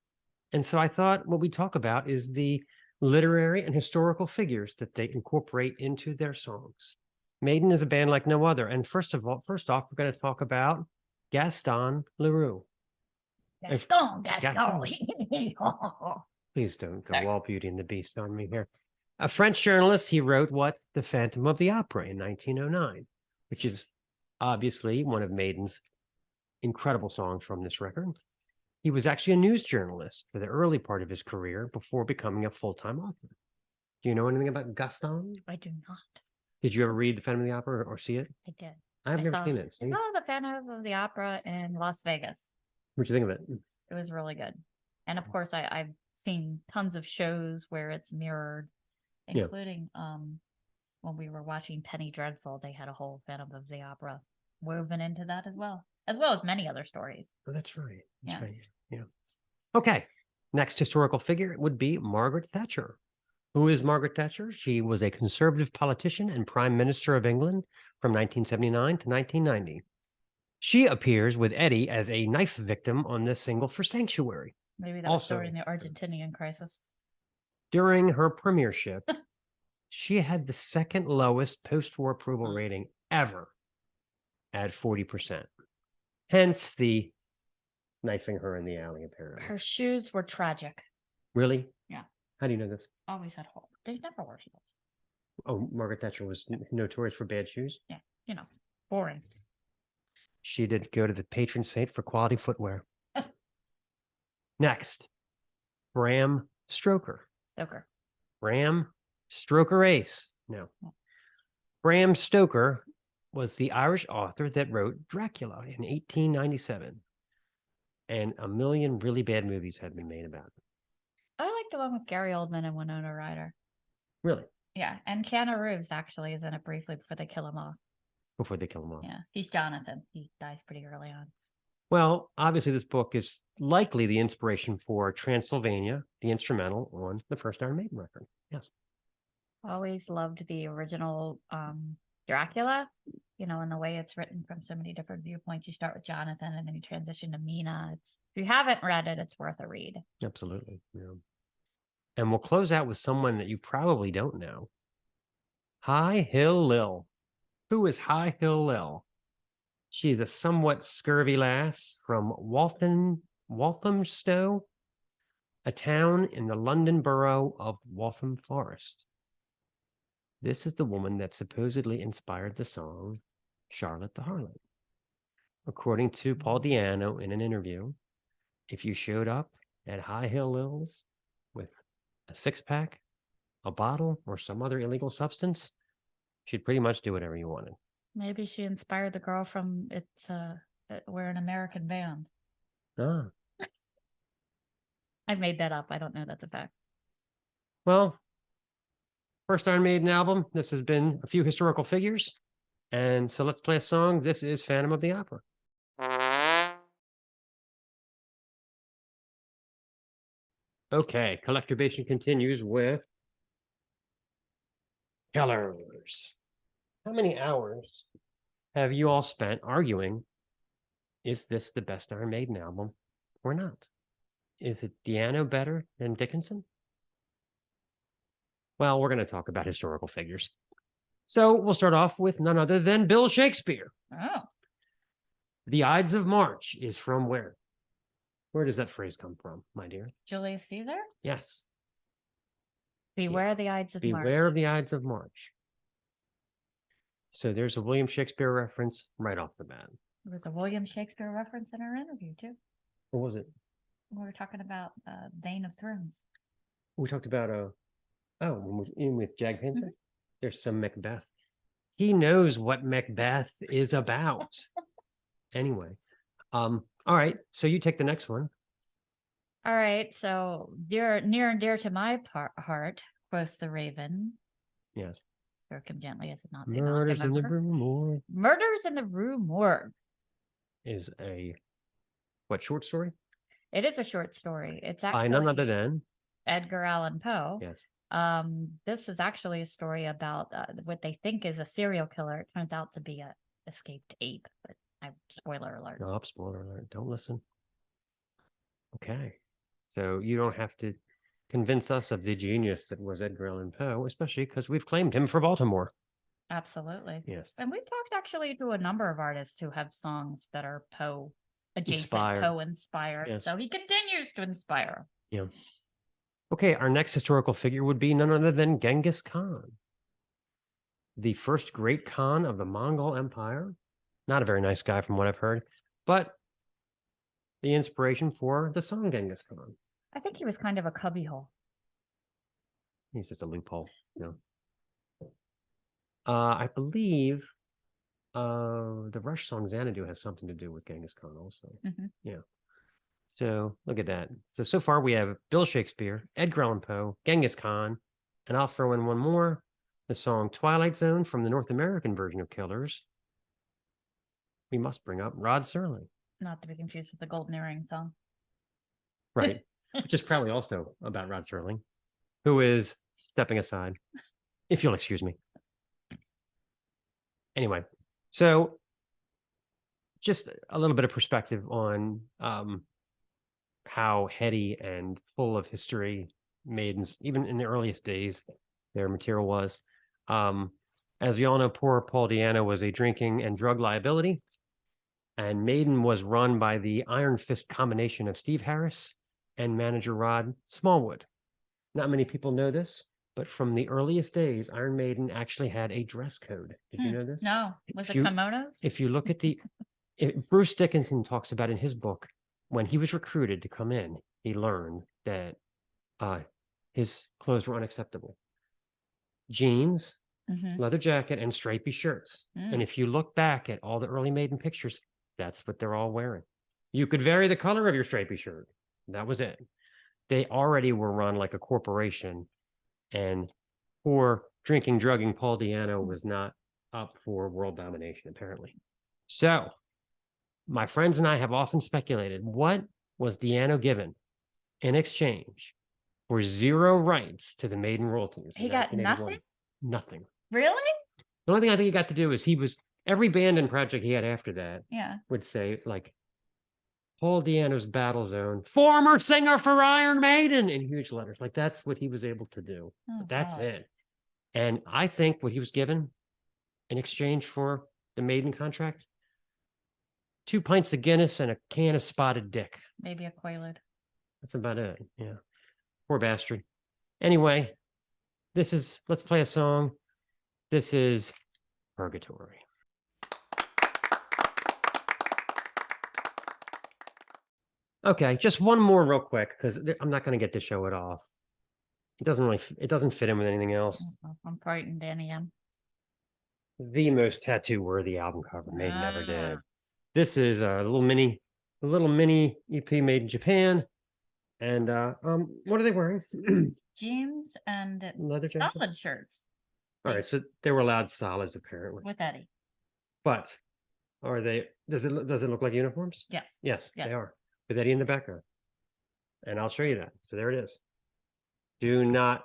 And so I thought what we talk about is the literary and historical figures that they incorporate into their songs. Maiden is a band like no other. And first off, we're going to talk about Gaston Leroux. Gaston. Please don't go all Beauty and the Beast on me here. A French journalist, he wrote The Phantom of the Opera in 1909, which is obviously one of Maiden's incredible songs from this record. He was actually a news journalist for the early part of his career before becoming a full-time author. Do you know anything about Gaston? I do not. Did you ever read The Phantom of the Opera or see it? I did. I've never seen it. See? Oh, The Phantom of the Opera in Las Vegas. What'd you think of it? It was really good. And of course, I've seen tons of shows where it's mirrored, including when we were watching Penny Dreadful, they had a whole Phantom of the Opera woven into that as well as many other stories. Oh, that's right. Yeah. Right. Yeah. Okay. Next historical figure would be Margaret Thatcher. Who is Margaret Thatcher? She was a conservative politician and Prime Minister of England from 1979 to 1990. She appears with Eddie as a knife victim on the single for Sanctuary. Maybe that was during the Argentinian crisis. During her premiership, she had the second lowest post-war approval rating ever at 40%. Hence the knifing her in the alley, apparently. Her shoes were tragic. Really? Yeah. How do you know this? Always had holes. They never wore heels. Oh, Margaret Thatcher was notorious for bad shoes? Yeah. Boring. She did go to the patron saint for quality footwear. Next, Bram Stoker. Bram Stoker Ace. No. Bram Stoker was the Irish author that wrote Dracula in 1897. And a million really bad movies have been made about it. I like the one with Gary Oldman and Winona Ryder. Really? Yeah. And Keanu Reeves actually is in it briefly before they kill him off. Yeah. He's Jonathan. He dies pretty early on. Well, obviously, this book is likely the inspiration for Transylvania, the instrumental on the first Iron Maiden record. Yes. Always loved the original Dracula, and the way it's written from so many different viewpoints. You start with Jonathan and then you transition to Mina. If you haven't read it, it's worth a read. Absolutely. Yeah. And we'll close out with someone that you probably don't know. High Hill Lil. Who is High Hill Lil? She's a somewhat scurvy lass from Walthamstow, a town in the London borough of Waltham Forest. This is the woman that supposedly inspired the song Charlotte the Harlot. According to Paul Di'Anno in an interview, if you showed up at High Hill Lil's with a six-pack, a bottle, or some other illegal substance, she'd pretty much do whatever you wanted. Maybe she inspired the girl from We're an American Band. Ah. I made that up. I don't know that's a fact. Well, first Iron Maiden album. This has been a few historical figures. And so let's play a song. This is Phantom of the Opera. Okay, Collectorbation continues with Killers. How many hours have you all spent arguing, is this the best Iron Maiden album or not? Is it Di'Anno better than Dickinson? Well, we're going to talk about historical figures. So we'll start off with none other than Bill Shakespeare. Oh. The Ides of March is from where? Where does that phrase come from, my dear? Julius Caesar? Yes. Beware the Ides of March. Beware of the Ides of March. So there's a William Shakespeare reference right off the bat. There was a William Shakespeare reference in our interview, too. What was it? We were talking about Vein of Thrones. We talked about, with Jag Panzer. Mm-hmm. There's some Macbeth. He knows what Macbeth is about. Anyway. All right. So you take the next one. All right. So near and dear to my heart, quoth the Raven. Yes. Stroke him gently, as it not Murders in the Rue Morgue. Murders in the Rue Morgue Is a short story? It is a short story. It's actually by none other than Edgar Allan Poe. Yes. This is actually a story about what they think is a serial killer. It turns out to be a escaped ape, but spoiler alert. No, spoiler alert. Don't listen. Okay. So you don't have to convince us of the genius that was Edgar Allan Poe, especially because we've claimed him for Baltimore. Absolutely. Yes. And we've talked actually to a number of artists who have songs that are Poe adjacent, Inspired. Poe inspired. Yes. So he continues to inspire. Yeah. Okay, our next historical figure would be none other than Genghis Khan, the first great Khan of the Mongol Empire. Not a very nice guy from what I've heard, but the inspiration for the song Genghis Khan. I think he was kind of a cubbyhole. He's just a loophole, you know. I believe the Rush song Xanadu has something to do with Genghis Khan also. Mhm. Yeah. So look at that. So far we have Bill Shakespeare, Edgar Allan Poe, Genghis Khan, and I'll throw in one more, the song Twilight Zone from the North American version of Killers. We must bring up Rod Serling. Not to be confused with the Golden Earring song. Right. Which is probably also about Rod Serling, who is stepping aside, if you'll excuse me. Anyway, so just a little bit of perspective on how heady and full of history maidens, even in the earliest days, their material was. As we all know, poor Paul Diano was a drinking and drug liability, and Maiden was run by the Iron Fist combination of Steve Harris and manager Rod Smallwood. Not many people know this, but from the earliest days, Iron Maiden actually had a dress code. Did you know this? No. Was If it you- kimonos? If you look at Bruce Dickinson talks about in his book, when he was recruited to come in, he learned that his clothes were unacceptable. Jeans, Mhm. leather jacket, and stripy shirts. And if you look back at all the early Maiden pictures, that's what they're all wearing. You could vary the color of your stripy shirt. That was it. They already were run like a corporation, and poor drinking, drugging Paul Diano was not up for world domination, apparently. So, my friends and I have often speculated, what was Diano given in exchange for 0 rights to the Maiden royalties? in He got 1981? nothing? Nothing. Really? The only thing I think he got to do is every band and project he had after that Yeah. would say, like, Paul Diano's Battle Zone, former singer for Iron Maiden, in huge letters. Like, that's what he was able to do. Oh, But that's God. it. And I think what he was given in exchange for the Maiden contract, 2 pints of Guinness and a can of Spotted Dick. Maybe a Quaalude. That's about it. Yeah. Poor bastard. Anyway, let's play a song. This is Purgatory. Okay, just one more real quick, because I'm not going to get to show it off. It doesn't fit in with anything else. I'm frightened, Danny. The most tattoo worthy album cover Maiden ever Ah. did. This is a little mini EP made in Japan. And what are they wearing? Jeans and Leather jacket. solid shirts All right, so they were allowed solids apparently. with Eddie. But are they? Does it look like uniforms? Yes. Yes, Yes. they are. With Eddie in the background. And I'll show you that. So there it is. Do not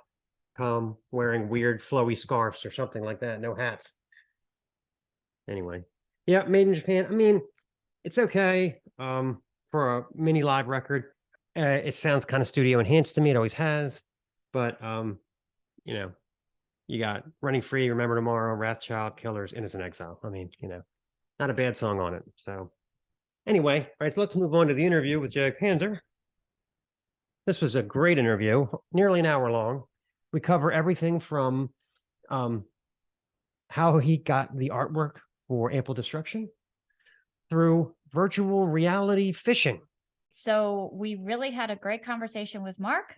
come wearing weird flowy scarves or something like that. No hats. Anyway. Yeah, made in Japan. I mean, it's okay. For a mini live record. It sounds kind of studio enhanced to me. It always has. But you got Running Free, Remember Tomorrow, Wrathchild, Killers, Innocent Exile. I mean, not a bad song on it. So anyway, all right, so let's move on to the interview with Jag Panzer. This was a great interview, nearly an hour long. We cover everything from how he got the artwork for Ample Destruction through virtual reality fishing. So we really had a great conversation with Mark.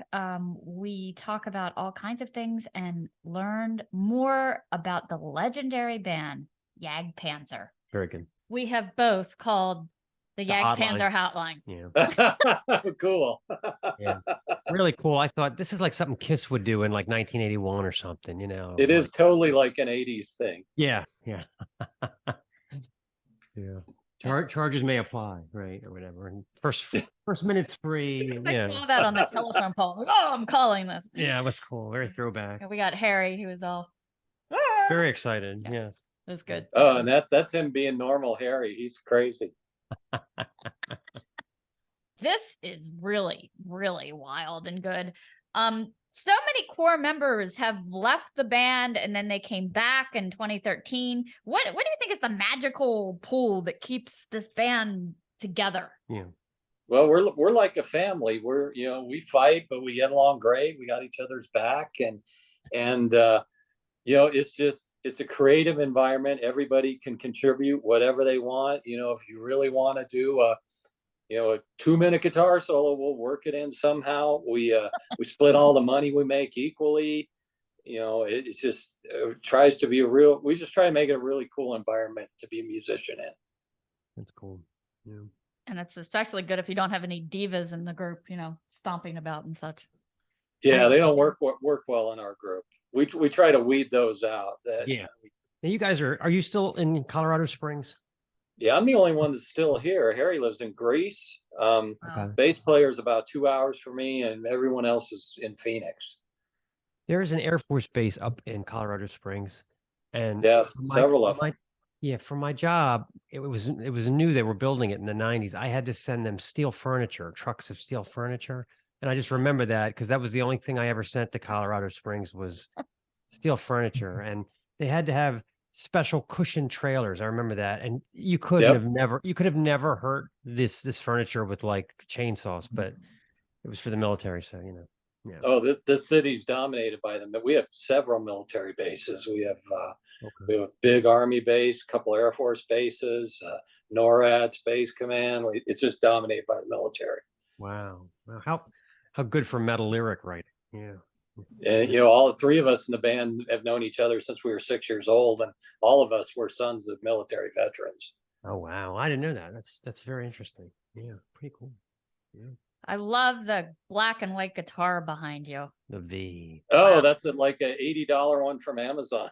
We talk about all kinds of things and learned more about the legendary band Jag Panzer. Very good. We have both called the Jag hotline. Panzer hotline. Yeah. Cool. Yeah. Really cool. I thought this is like something Kiss would do in like 1981 or something, It is totally like an 80s thing. Yeah. Yeah. Yeah. Charges may apply, right? Or whatever. And first minute's free. I Yeah. saw that on the telephone pole. Like, oh, I'm calling this. Yeah, it was cool. Very throwback. And we got Harry. He was all Very excited. Yeah. Yes. It was good. Oh, and that's him being normal Harry. He's crazy. This is really, really wild and good. So many core members have left the band and then they came back in 2013. What do you think is the magical pull that keeps this band together? Yeah. Well, we're like a family. We're, we fight, but we get along great. We got each other's back, and it's a creative environment. Everybody can contribute whatever they want. If you really want to do a 2-minute guitar solo, we'll work it in somehow. We split all the money we make equally. It's just tries to be we just try to make it a really cool environment to be a musician in. That's cool. Yeah. And it's especially good if you don't have any divas in the group, stomping about and such. Yeah, they don't work well in our group. We try to weed those out. Yeah. Now you guys are you still in Colorado Springs? Yeah, I'm the only one that's still here. Harry lives in Greece. Bass player is about 2 hours from me, and everyone else is in Phoenix. There's an Air Force base up in Colorado Springs, and yes, several of them. Yeah, for my job, it was new. They were building it in the 90s. I had to send them steel furniture, trucks of steel furniture, and I just remember that because that was the only thing I ever sent to Colorado Springs was steel furniture, and they had to have special cushion trailers. I remember that, and you could have never hurt this furniture with like chainsaws, but it was for the military, so Yeah. Oh, this city's dominated by them. We have several military bases. We have a big Army base, a couple Air Force bases, NORAD Space Command. It's just dominated by the military. Wow. How good for metal lyric writing. Yeah. And all 3 of us in the band have known each other since we were 6 years old, and all of us were sons of military veterans. Oh wow, I didn't know that. That's very interesting. Yeah, pretty cool. Yeah. I love the black and white guitar behind you. The V. Oh, wow. That's like a $80 one from Amazon.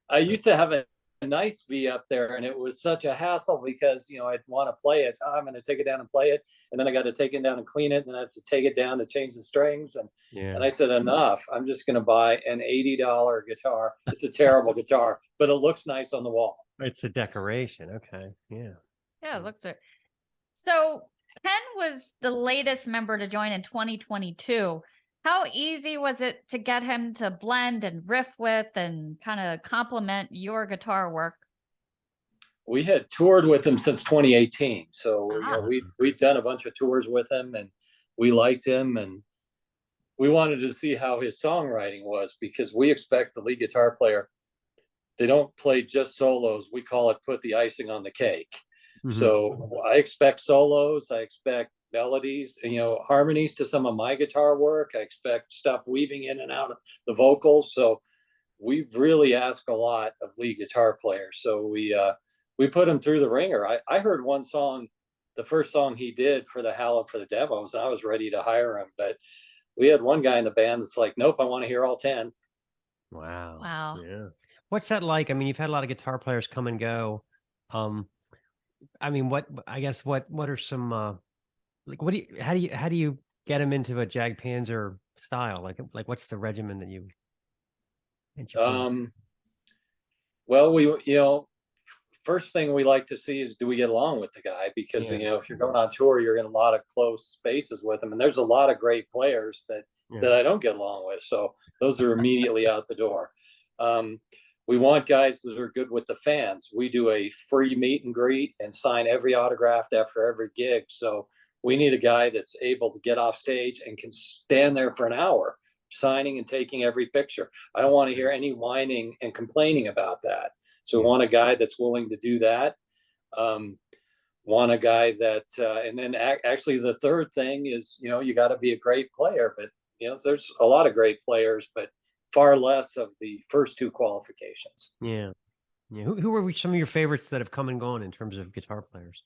I used to have a nice V up there, and it was such a hassle because I'd want to play it. I'm going to take it down and play it, and then I got to take it down and clean it, and then I have to take it down to change the strings, and I said enough. I'm just going to buy an $80 guitar. It's a terrible guitar, but it looks nice on the wall. It's a decoration. Okay, yeah. Yeah, it looks good. So Ken was the latest member to join in 2022. How easy was it to get him to blend and riff with and kind of complement your guitar work? We had toured with him since 2018. So we've done a bunch of tours with him, and we liked him, and we wanted to see how his songwriting was, because we expect the lead guitar player, they don't play just solos. We call it put the icing on the cake. Mm-hmm. So I expect solos. I expect melodies, harmonies to some of my guitar work. I expect stuff weaving in and out of the vocals. So we really ask a lot of lead guitar players. So we put him through the ringer. I heard one song, the first song he did for the Hallowed for the demos, and I was ready to hire him. But we had one guy in the band that's like, nope, I want to hear all 10. Wow. Yeah. What's that like? I mean, you've had a lot of guitar players come and go. I mean, what are some how do you get them into a Jag Panzer style? Like what's the regimen that you well, first thing we like to see is, do we get along with the guy? Because if you're going on tour, you're in a lot of close spaces with him, and there's a lot of great players that I don't get along with, so those are immediately out the door. We want guys that are good with the fans. We do a free meet and greet and sign every autograph after every gig. So we need a guy that's able to get off stage and can stand there for an hour signing and taking every picture. I don't want to hear any whining and complaining about that. So we want a guy that's willing to do that. Want a guy that, and then actually the third thing is, you got to be a great player, but there's a lot of great players, but far less of the first 2 qualifications. Yeah. Who were some of your favorites that have come and gone in terms of guitar players?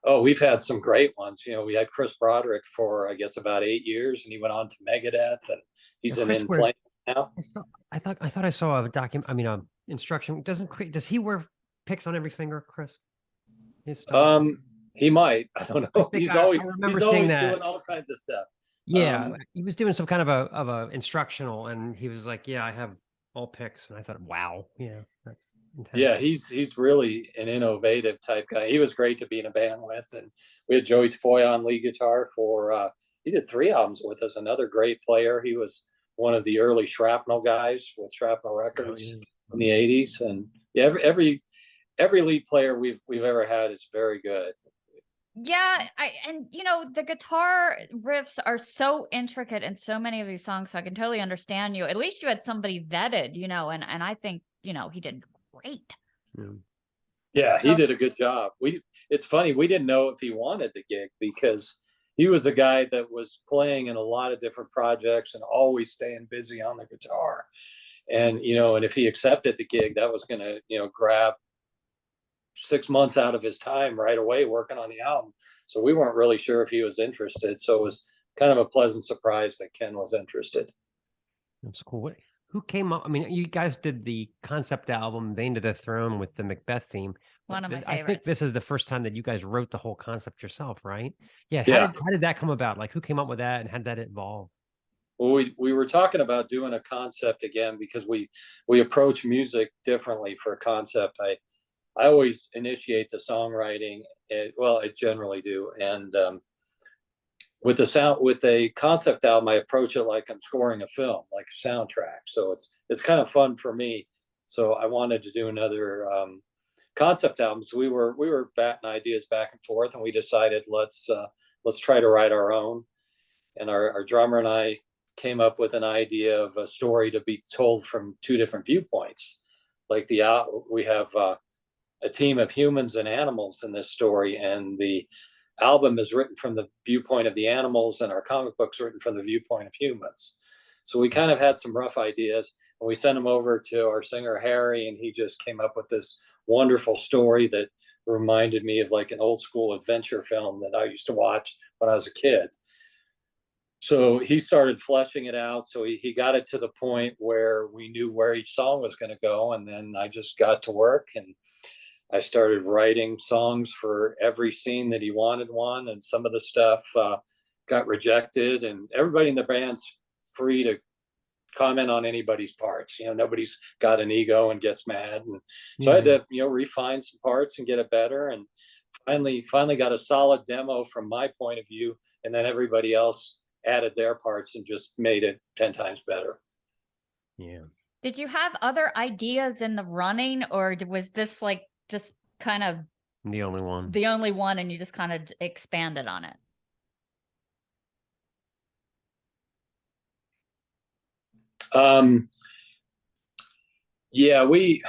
Oh, we've had some great ones. We had Chris Broderick for, I guess, about 8 years, and he went on to Megadeth, and he's in Flames now. I thought I saw a instruction. Does he wear picks on every finger, Chris? He might. I don't know. He's always doing all kinds of stuff. Yeah, he was doing some kind of a instructional, and he was like, "Yeah, I have all picks," and I thought, "Wow, yeah, Yeah, he's really an innovative type guy. He was great to be in a band with, and we had Joey Tafoya on lead guitar for. He did 3 albums with us. Another great player. He was one of the early Shrapnel guys with Shrapnel Records in the '80s, and yeah, every lead player we've ever had is very good. Yeah, and the guitar riffs are so intricate in so many of these songs, so I can totally understand you. At least you had somebody vetted, and I think he did great. Yeah, he did a good job. It's funny, we didn't know if he wanted the gig because he was a guy that was playing in a lot of different projects and always staying busy on the guitar. And and if he accepted the gig, that was gonna grab 6 months out of his time right away working on the album. So we weren't really sure if he was interested. So it was kind of a pleasant surprise that Ken was interested. That's cool. Who came up? I mean, you guys did the concept album, Vain to the Throne, with the Macbeth theme. One of my I think favorites. this is the first time that you guys wrote the whole concept yourself, right? Yeah. Yeah. How did that come about? Like, who came up with that, and how did that evolve? Well, we were talking about doing a concept again because we approach music differently for a concept. I always initiate the songwriting. I generally do. And with a concept album, I approach it like I'm scoring a film, like a soundtrack. So it's kind of fun for me. So I wanted to do another concept album. So we were batting ideas back and forth, and we decided let's try to write our own. And our drummer and I came up with an idea of a story to be told from 2 different viewpoints. Like we have a team of humans and animals in this story, and the album is written from the viewpoint of the animals, and our comic book's written from the viewpoint of humans. So we kind of had some rough ideas, and we sent them over to our singer Harry, and he just came up with this wonderful story that reminded me of like an old school adventure film that I used to watch when I was a kid. So he started fleshing it out. So he got it to the point where we knew where each song was going to go. And then I just got to work, and I started writing songs for every scene that he wanted one. And some of the stuff got rejected, and everybody in the band's free to comment on anybody's parts. Nobody's got an ego and gets mad. And so I had to, refine some parts and get it better. And finally got a solid demo from my point of view. And then everybody else added their parts and just made it 10 times better. Yeah. Did you have other ideas in the running, or was this like just kind of The only one, and you just kind of expanded on it? Yeah, we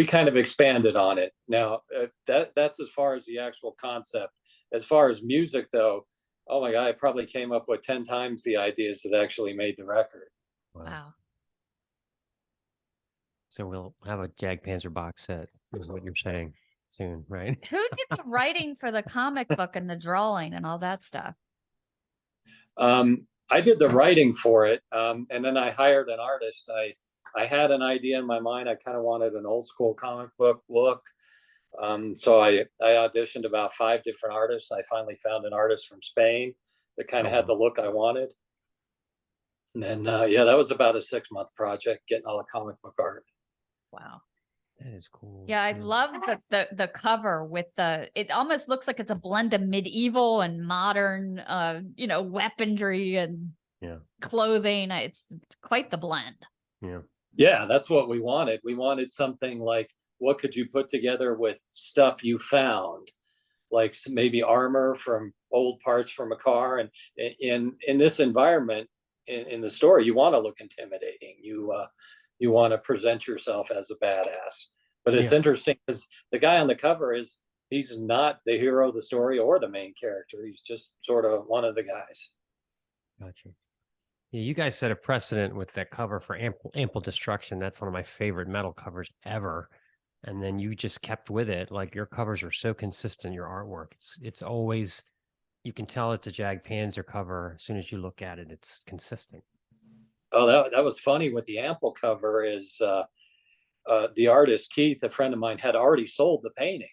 kind of expanded on it. Now that's as far as the actual concept. As far as music, though, oh my God, I probably came up with 10 times the ideas that actually made the record. Wow. So we'll have a Jag Panzer box set, is what you're saying, soon, right? Who did the writing for the comic book and the drawing and all that stuff? I did the writing for it, and then I hired an artist. I had an idea in my mind. I kind of wanted an old school comic book look. So I auditioned about 5 different artists. I finally found an artist from Spain that kind of had the look I wanted. And then, that was about a 6-month project, getting all the comic book art. Wow. That is cool. Yeah, I love the cover with it almost looks like it's a blend of medieval and modern, weaponry and clothing. It's quite the blend. Yeah. Yeah, that's what we wanted. We wanted something like, what could you put together with stuff you found? Like maybe armor from old parts from a car. And in this environment, in the story, you want to look intimidating. You want to present yourself as a badass. But it's interesting because the guy on the cover he's not the hero of the story or the main character. He's just sort of one of the guys. Gotcha. Yeah, you guys set a precedent with that cover for Ample Destruction. That's one of my favorite metal covers ever. And then you just kept with it. Like, your covers are so consistent, your artwork. It's always, you can tell it's a Jag Panzer cover. As soon as you look at it, it's consistent. Oh, that was funny with the Ample cover is the artist, Keith, a friend of mine, had already sold the painting.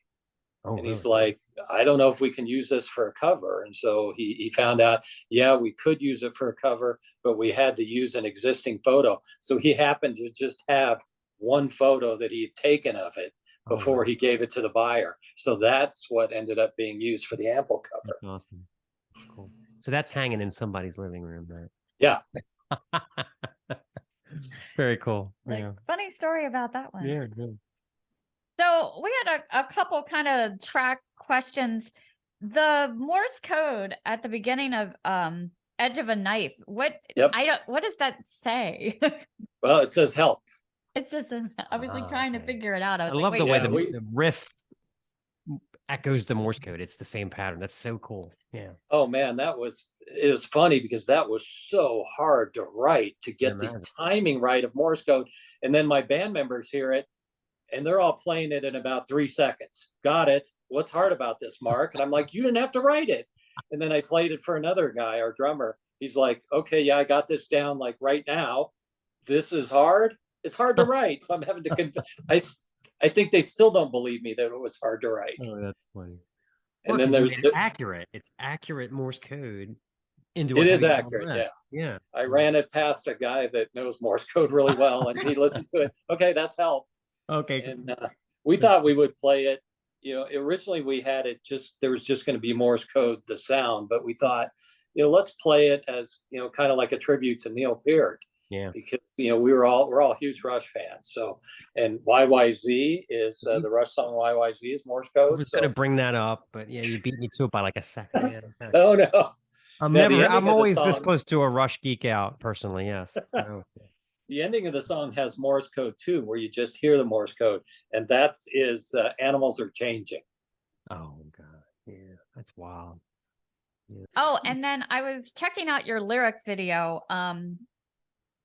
And he's like, I don't know if we can use this for a cover. And so he found out, we could use it for a cover, but we had to use an existing photo. So he happened to just have one photo that he had taken of it before he gave it to the buyer. So that's what ended up being used for the ample cover. That's awesome. Cool. So that's hanging in somebody's living room, right? Yeah. Very cool. Like, Yeah. funny story about that one. Yeah. Good. So we had a couple kind of track questions. The Morse code at the beginning of Edge of a Knife. What what does that say? Well, it says help. It's just I was like trying to figure it out. I was love like, the way wait, the riff echoes the Morse code. It's the same pattern. That's so cool. Yeah. Oh man, it was funny because that was so hard to write, to get the timing right of Morse code. And then my band members hear it and they're all playing it in about 3 seconds. Got it. What's hard about this, Mark? And I'm like, you didn't have to write it. And then I played it for another guy, our drummer. He's like, okay, yeah, I got this down like right now. This is hard. It's hard to write. So I'm having to I think they still don't believe me that it was hard to write. Oh, that's funny. And then there's accurate. It's accurate Morse code. It is accurate. Yeah. Yeah. I ran it past a guy that knows Morse code really well, and he listened to it. Okay, that's help. Okay. And we thought we would play it. You know, originally we had it there was just going to be Morse code, the sound, but we thought, let's play it as, kind of like a tribute to Neil Peart. Yeah. Because, we're all huge Rush fans. So, and YYZ is the Rush song YYZ is Morse code. I was going to bring that up, but yeah, you beat me to it by like a second. Yeah, oh, no. I'm always this close to a Rush geek out personally. Yes. So. The ending of the song has Morse code too, where you just hear the Morse code, and that's animals are changing. Oh God, yeah, that's wild. Yeah. Oh, and then I was checking out your lyric video,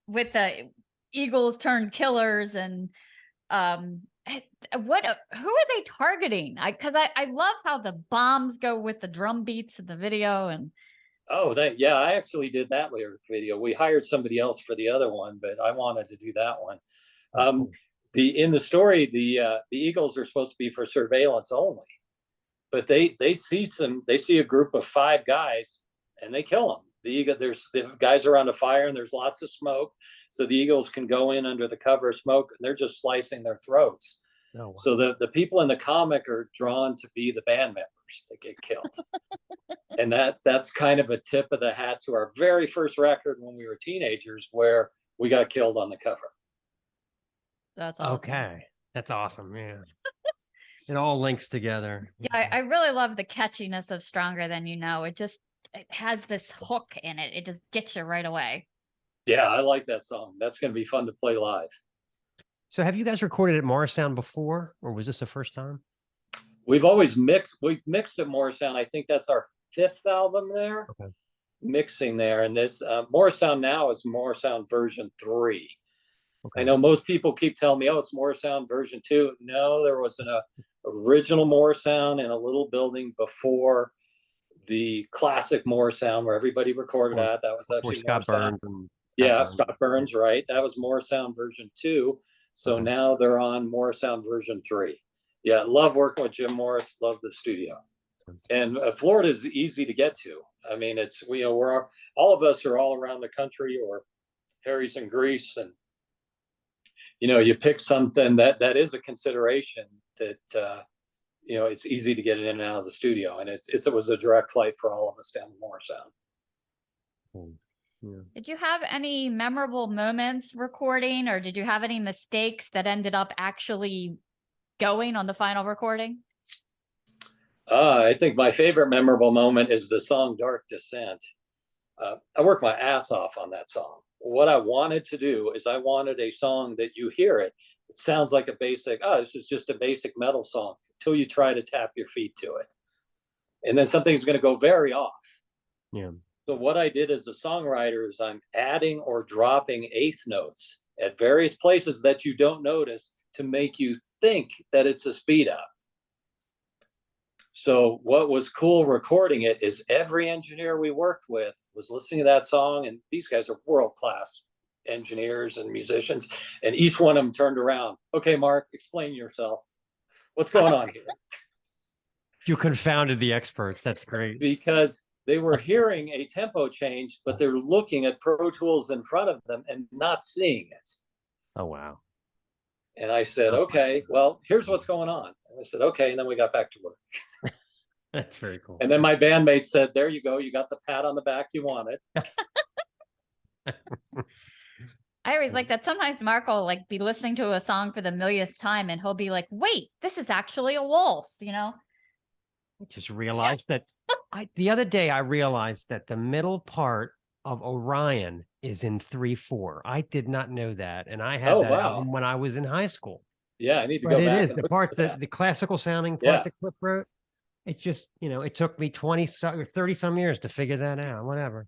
with the eagles turned killers, and who are they targeting? Because I love how the bombs go with the drum beats in the video, and. Oh, I actually did that lyric video. We hired somebody else for the other one, but I wanted to do that one. In the story, the eagles are supposed to be for surveillance only, but they see a group of 5 guys and they kill them. There's the guys around a fire and there's lots of smoke, so the eagles can go in under the cover of smoke and they're just slicing their throats. Oh, wow. So the people in the comic are drawn to be the band members that get killed. And that's kind of a tip of the hat to our very first record when we were teenagers, where we got killed on the cover. That's awesome. Okay. That's awesome. Yeah. It all links together. Yeah, I really love the catchiness of Stronger Than You Know. It has this hook in it. It just gets you right away. Yeah, I like that song. That's going to be fun to play live. So have you guys recorded at Morrisound before, or was this the first time? We've always mixed. We've mixed at Morrisound. I think that's our 5th album there. Okay. Mixing there. And this Morrisound now is Morrisound version 3. Okay. I know most people keep telling me, oh, it's Morrisound version 2. No, there was an original Morrisound in a little building before the classic Morrisound where everybody recorded at. That was actually Scott Burns. Scott Burns, right? That was Morrisound version 2. So now they're on Morrisound version 3. Yeah, love working with Jim Morris. Love the studio. And Florida is easy to get to. I mean, it's we're all of us are all around the country, or Harry's in Greece, and you pick something that is a consideration that it's easy to get in and out of the studio, and it was a direct flight for all of us down to Morrisound. Yeah. Did you have any memorable moments recording, or did you have any mistakes that ended up actually going on the final recording? I think my favorite memorable moment is the song Dark Descent. I worked my ass off on that song. What I wanted to do is I wanted a song that you hear it sounds like a basic, this is just a basic metal song, until you try to tap your feet to it. And then something's going to go very off. Yeah. So what I did as a songwriter is I'm adding or dropping eighth notes at various places that you don't notice to make you think that it's a speed up. So what was cool recording it is every engineer we worked with was listening to that song, and these guys are world-class engineers and musicians, and each one of them turned around. Okay, Mark, explain yourself. What's going on here? You confounded the experts. That's great. Because they were hearing a tempo change, but they're looking at Pro Tools in front of them and not seeing it. Oh, wow. And I said, okay, well, here's what's going on. And I said, okay. And then we got back to work. That's very cool. And then my bandmate said, there you go. You got the pat on the back you wanted. I always like that. Sometimes Mark will like be listening to a song for the millionth time and he'll be like, wait, this is actually a waltz, you know? I just realized that the other day I realized that the middle part of Orion is in 3/4. I did not know that. And I had that album when I was in high school. Yeah, I need to but go back. It is the part that the classical sounding part that Cliff wrote. It just, it took me 20 or 30 some years to figure that out. Whatever,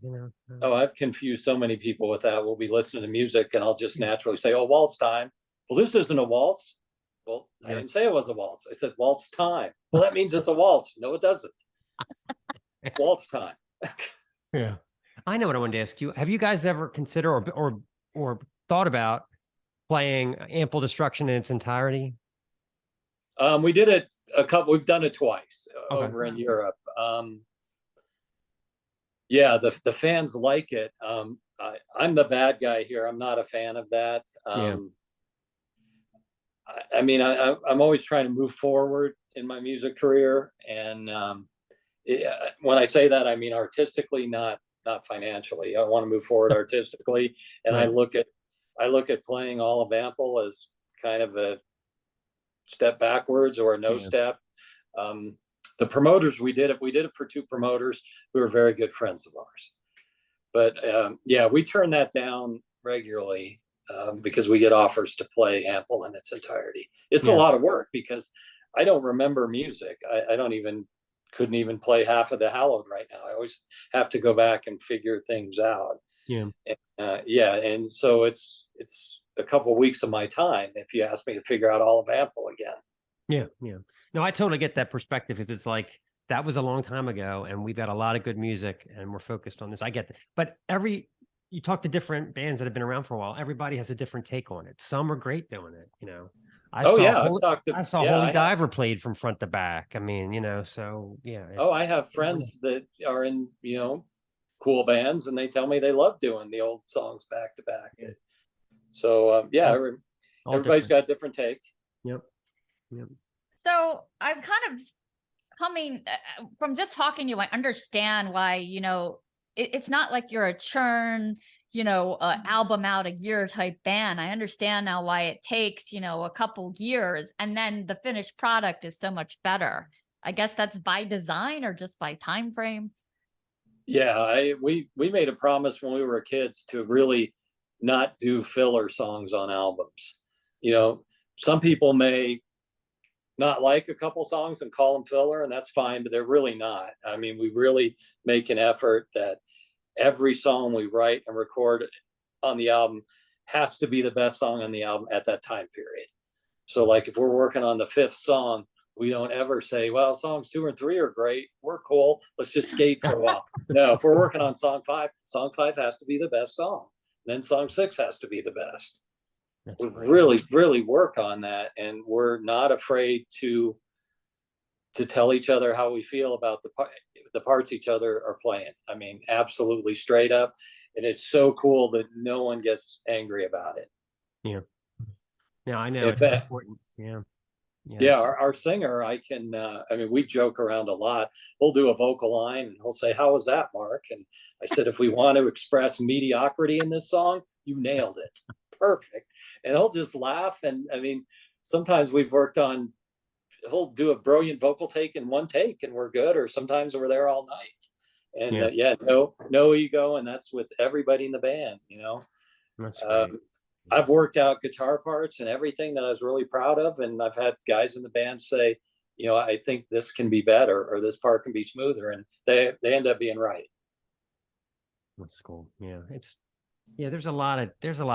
Oh, I've confused so many people with that. We'll be listening to music and I'll just naturally say, oh, waltz time. Well, this isn't a waltz. Well, I didn't say it was a waltz. I said waltz time. Well, that means it's a waltz. No, it doesn't. Waltz time. Yeah. I know what I wanted to ask you. Have you guys ever considered or thought about playing Ample Destruction in its entirety? We did it we've done it twice over in Europe. Yeah, the fans like it. I'm the bad guy here. I'm not a fan of that. I mean, I'm always trying to move forward in my music career. And when I say that, I mean artistically, not financially. I want to move forward artistically. And I look at playing all of Ample as kind of a step backwards or a no step. The promoters, we did it for two promoters who are very good friends of ours. But yeah, we turn that down regularly because we get offers to play Ample in its entirety. It's a lot of work because I don't remember music. I couldn't even play half of the Hallowed right now. I always have to go back and figure things out. Yeah. And so it's a couple of weeks of my time if you ask me to figure out all of Ample again. Yeah. No, I totally get that perspective. It's like that was a long time ago and we've got a lot of good music and we're focused on this. I get that. But you talk to different bands that have been around for a while, everybody has a different take on it. Some are great doing it, I saw Holy Diver played from front to back. I mean, so yeah. I have friends that are in, cool bands and they tell me they love doing the old songs back to back. So everybody's got a different take. Yep. So I'm kind of coming from just talking to you. I understand why, it's not like you're a churn, album out a year type band. I understand now why it takes, a couple years and then the finished product is so much better. I guess that's by design or just by time frame. Yeah, we made a promise when we were kids to really not do filler songs on albums. Some people may not like a couple songs and call them filler, and that's fine, but they're really not. I mean, we really make an effort that every song we write and record on the album has to be the best song on the album at that time period. So like if we're working on the 5th song, we don't ever say, well, songs 2 and 3 are great. We're cool. Let's just skate for a while. No, if we're working on song 5 has to be the best song. Then song 6 has to be the best. We really work on that. And we're not afraid to tell each other how we feel about the parts each other are playing. I mean, absolutely straight up. And it's so cool that no one gets angry about it. Yeah. Yeah, I know. It's important. Yeah. Our singer, we joke around a lot. We'll do a vocal line and he'll say, how was that, Mark? And I said, if we want to express mediocrity in this song, you nailed it. Perfect. And he'll just laugh. And I mean, sometimes he'll do a brilliant vocal take in one take and we're good. Or sometimes we're there all night. And no ego. And that's with everybody in the band, That's great. I've worked out guitar parts and everything that I was really proud of. And I've had guys in the band say, I think this can be better or this part can be smoother. And they end up being right. That's cool. Yeah. There's a lot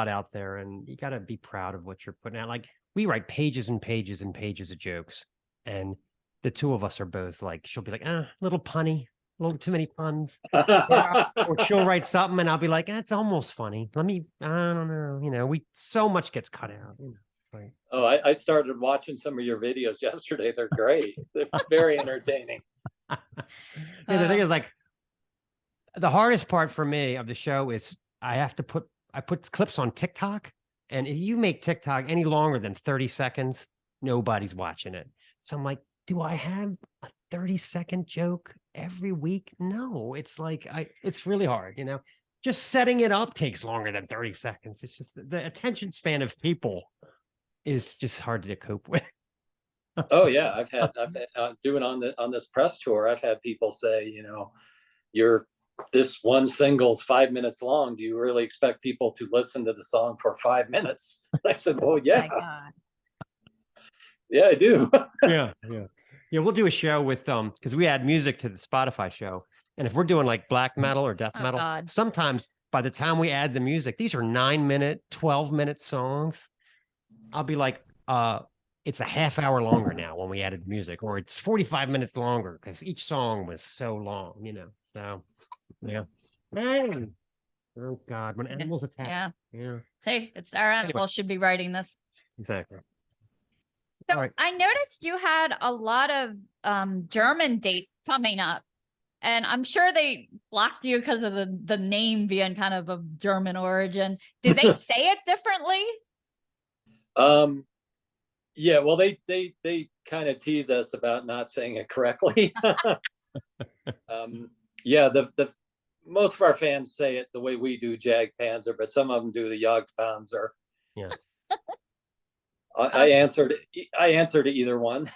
out there and you got to be proud of what you're putting out. Like we write pages and pages and pages of jokes. And the two of us are both like, she'll be like, a little punny. A little too many puns. Or she'll write something and I'll be like, that's almost funny. I don't know. So much gets cut out. Like, I started watching some of your videos yesterday. They're great. They're very entertaining. The thing is like, the hardest part for me of the show is I put clips on TikTok And if you make TikTok any longer than 30 seconds, nobody's watching it. So I'm like, do I have a 30-second joke every week? No, it's like it's really hard, you know. Just setting it up takes longer than 30 seconds. It's just the attention span of people is just hard to cope with. Oh yeah, I've had doing on this press tour, I've had people say, you know, this one single's 5 minutes long. Do you really expect people to listen to the song for 5 minutes? I said, well, yeah. My God. Yeah, I do. Yeah. We'll do a show with because we add music to the Spotify show. And if we're doing like black metal or death metal, God. sometimes by the time we add the music, these are 9-minute, 12-minute songs. I'll be like, it's a half hour longer now when we added music, or it's 45 minutes longer because each song was so long, you know. So yeah. Man. Oh God, when animals attack. Yeah. Say it's our animals should be writing this. Exactly. So All right. I noticed you had a lot of German dates coming up, and I'm sure they blocked you because of the name being kind of of German origin. Did they say it differently? Yeah, well, they kind of tease us about not saying it correctly. Yeah, the most of our fans say it the way we do, Jag Panzer, but some of them do the Jag Panzer. Yeah. I answered to either one.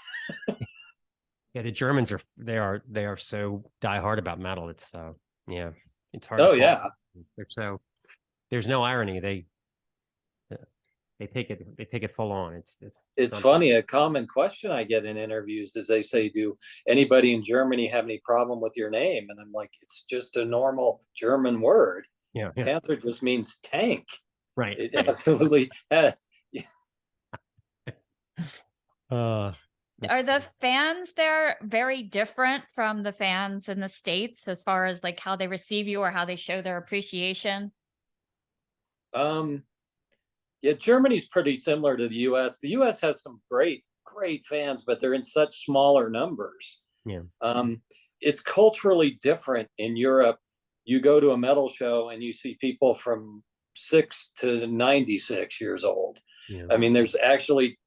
Yeah, the Germans are so diehard about metal. It's yeah, it's hard. Oh yeah, they're so there's no irony. They take it full on. It's funny. A common question I get in interviews is they say, "Do anybody in Germany have any problem with your name?" And I'm like, "It's just a normal German word. Yeah. Panzer just means tank. Right. It absolutely has." Are the fans there very different from the fans in the States as far as like how they receive you or how they show their appreciation? Yeah, Germany's pretty similar to the US. The US has some great fans, but they're in such smaller numbers. Yeah. It's culturally different in Europe. You go to a metal show and you see people from 6 to 96 years old. Yeah. I mean, there's actually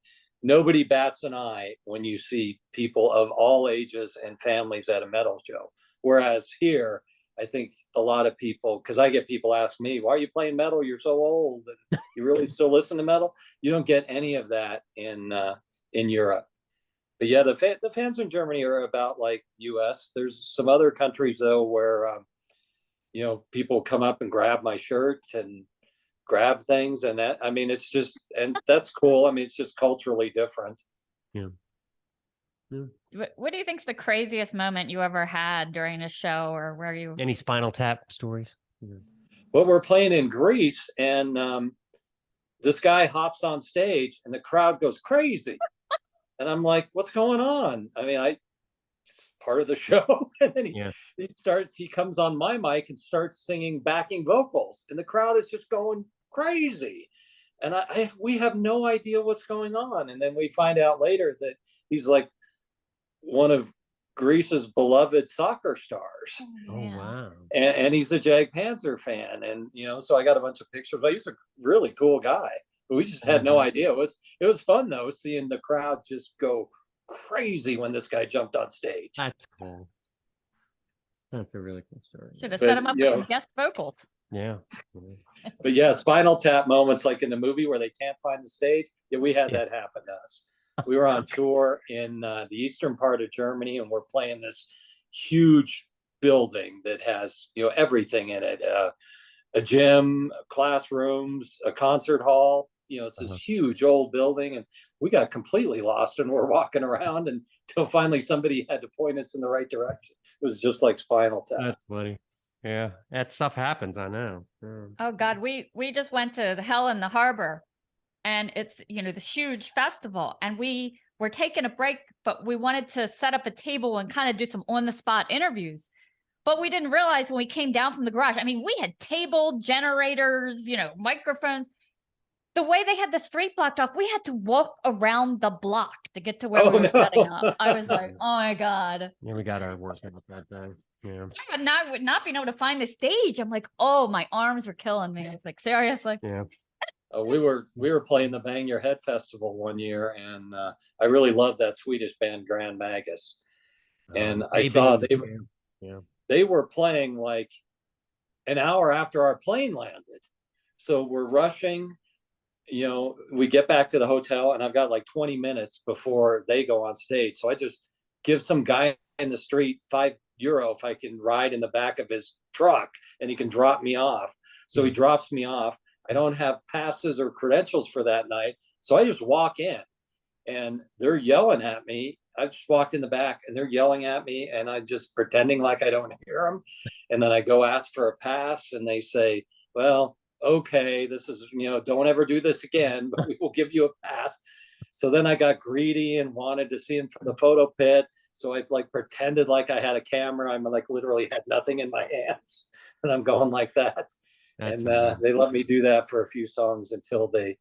nobody bats an eye when you see people of all ages and families at a metal show. Whereas here, I think a lot of people, because I get people ask me, why are you playing metal? You're so old. And you really still listen to metal? You don't get any of that in Europe. But yeah, the fans in Germany are about like US. There's some other countries though where you know, people come up and grab my shirts and grab things, and that, I mean, it's just, and that's cool. I mean, it's just culturally different. Yeah. What do you think's the craziest moment you ever had during a show, or where you Any Spinal Tap stories? Yeah. Well, we're playing in Greece, and this guy hops on stage, and the crowd goes crazy, and I'm like, "What's going on?" I mean, it's part of the show, and then he comes on my mic and starts singing backing vocals, and the crowd is just going crazy, and we have no idea what's going on, and then we find out later that he's like one of Greece's beloved soccer stars. Oh wow. And he's a Jag Panzer fan, and you know, so I got a bunch of pictures. He's a really cool guy, but we just had no idea. It was fun though, seeing the crowd just go crazy when this guy jumped on stage. That's cool. That's a really cool story. should have set him up with some guest vocals? Yeah. But yeah, Spinal Tap moments like in the movie where they can't find the stage. Yeah, we had that happen to us. We were on tour in the eastern part of Germany, and we're playing this huge building that has, you know, everything in it. A gym, classrooms, a concert hall. You know, it's this huge old building, and we got completely lost, and we're walking around until finally somebody had to point us in the right direction. It was just like Spinal Tap. That's funny. Yeah, that stuff happens. I know. Oh God, we just went to the Hell in the Harbor, and it's, you know, this huge festival, and we were taking a break, but we wanted to set up a table and kind of do some on the spot interviews. But we didn't realize when we came down from the garage, I mean, we had table generators, you know, microphones. The way they had the street blocked off, we had to walk around the block to get to where we were setting up. I was like, oh my God. Yeah, we got our work out that day. Yeah. But not being able to find the stage. I'm like, oh, my arms were killing me. Like, seriously. Yeah. We were playing the Bang Your Head Festival one year, and I really loved that Swedish band Grand Magus. And I saw they were playing like an hour after our plane landed. So we're rushing, we get back to the hotel, and I've got like 20 minutes before they go on stage. So I just give some guy in the street €5 if I can ride in the back of his truck and he can drop me off. So he drops me off. I don't have passes or credentials for that night. So I just walk in and they're yelling at me. I just walked in the back and they're yelling at me, and I'm just pretending like I don't hear them. And then I go ask for a pass, and they say, well, okay, this is, don't ever do this again, but we will give you a pass. So then I got greedy and wanted to see him from the photo pit. So I like pretended like I had a camera. I'm like literally had nothing in my hands, and I'm going like that. That's and they let me do that for a few songs until they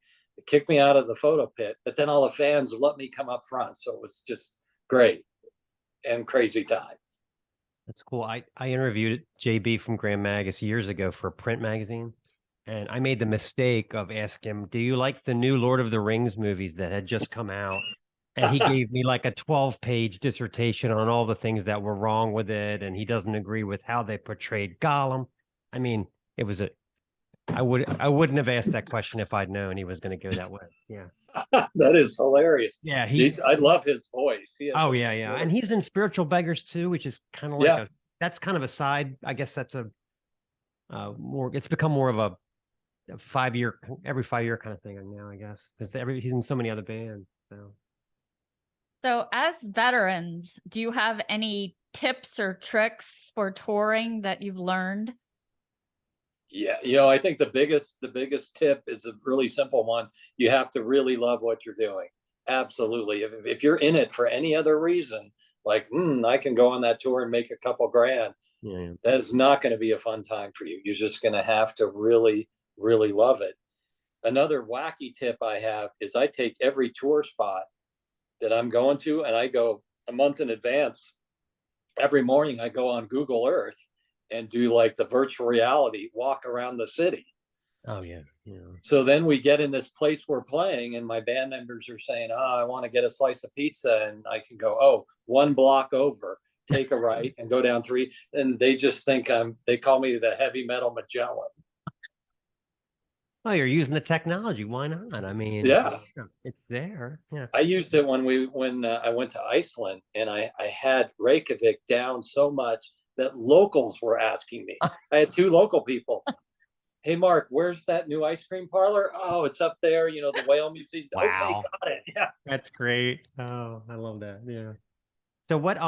kicked me out of the photo pit. But then all the fans let me come up front. So it was just great and crazy time. That's cool. I interviewed JB from Grand Magus years ago for a print magazine. And I made the mistake of asking him, do you like the new Lord of the Rings movies that had just come out? And he gave me like a 12-page dissertation on all the things that were wrong with it. And he doesn't agree with how they portrayed Gollum. I mean, it was I wouldn't have asked that question if I'd known he was going to go that way. Yeah. That is hilarious. Yeah. I love his voice. Oh, yeah. And he's in Spiritual Beggars too, which is kind of like that's kind of a side. I guess that's it's become more of a every 5 year kind of thing now, I guess, because he's in so many other bands. So as veterans, do you have any tips or tricks for touring that you've learned? Yeah, I think the biggest tip is a really simple one. You have to really love what you're doing. Absolutely. If you're in it for any other reason, like I can go on that tour and make a couple grand, that is not going to be a fun time for you. You're just going to have to really love it. Another wacky tip I have is I take every tour spot that I'm going to, and I go a month in advance. Every morning I go on Google Earth and do like the virtual reality walk around the city. Oh yeah. So then we get in this place we're playing, and my band members are saying, I want to get a slice of pizza, and I can go, 1 block over, take a right and go down 3. And they just think they call me the heavy metal Magellan. Oh, you're using the technology. Why not? I mean, it's there. Yeah. I used it when I went to Iceland, and I had Reykjavik down so much that locals were asking me. I had 2 local people. Hey, Mark, where's that new ice cream parlor? Oh, it's up there. The Whale Museum. Wow. Okay, got it. Yeah. That's great. Oh, I love that. Yeah. So what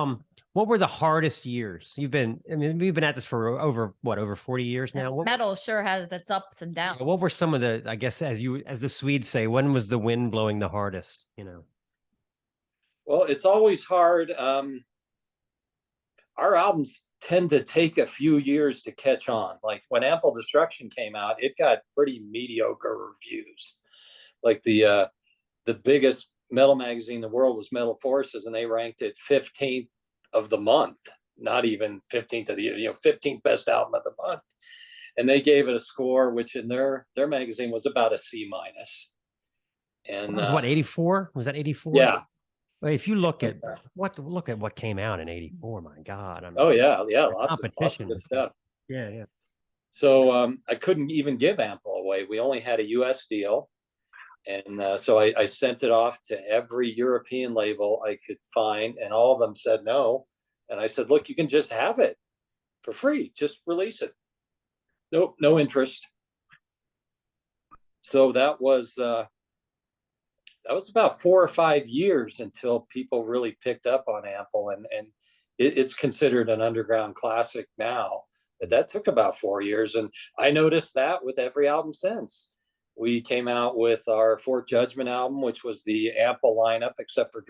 were the hardest years? We've been at this for over 40 years now. Metal sure has its ups and downs. What were some of the, I guess, as the Swedes say, when was the wind blowing the hardest? Well, it's always hard. Our albums tend to take a few years to catch on. Like when Ample Destruction came out, it got pretty mediocre reviews. Like the biggest metal magazine in the world was Metal Forces, and they ranked it 15th of the month, not even 15th of the year, 15th best album of the month. And they gave it a score, which in their magazine was about a C-. And it was 84? Was that 84? Yeah. Well, if you look at what came out in 84, my God. I mean, lots of good stuff. Yeah. So I couldn't even give Ample away. We only had a US deal. And so I sent it off to every European label I could find, and all of them said no. And I said, look, you can just have it for free. Just release it. Nope, no interest. So that was about 4 or 5 years until people really picked up on Ample, and it's considered an underground classic now. But that took about 4 years, and I noticed that with every album since. We came out with our Fort Judgment album, which was the Ample lineup, except for a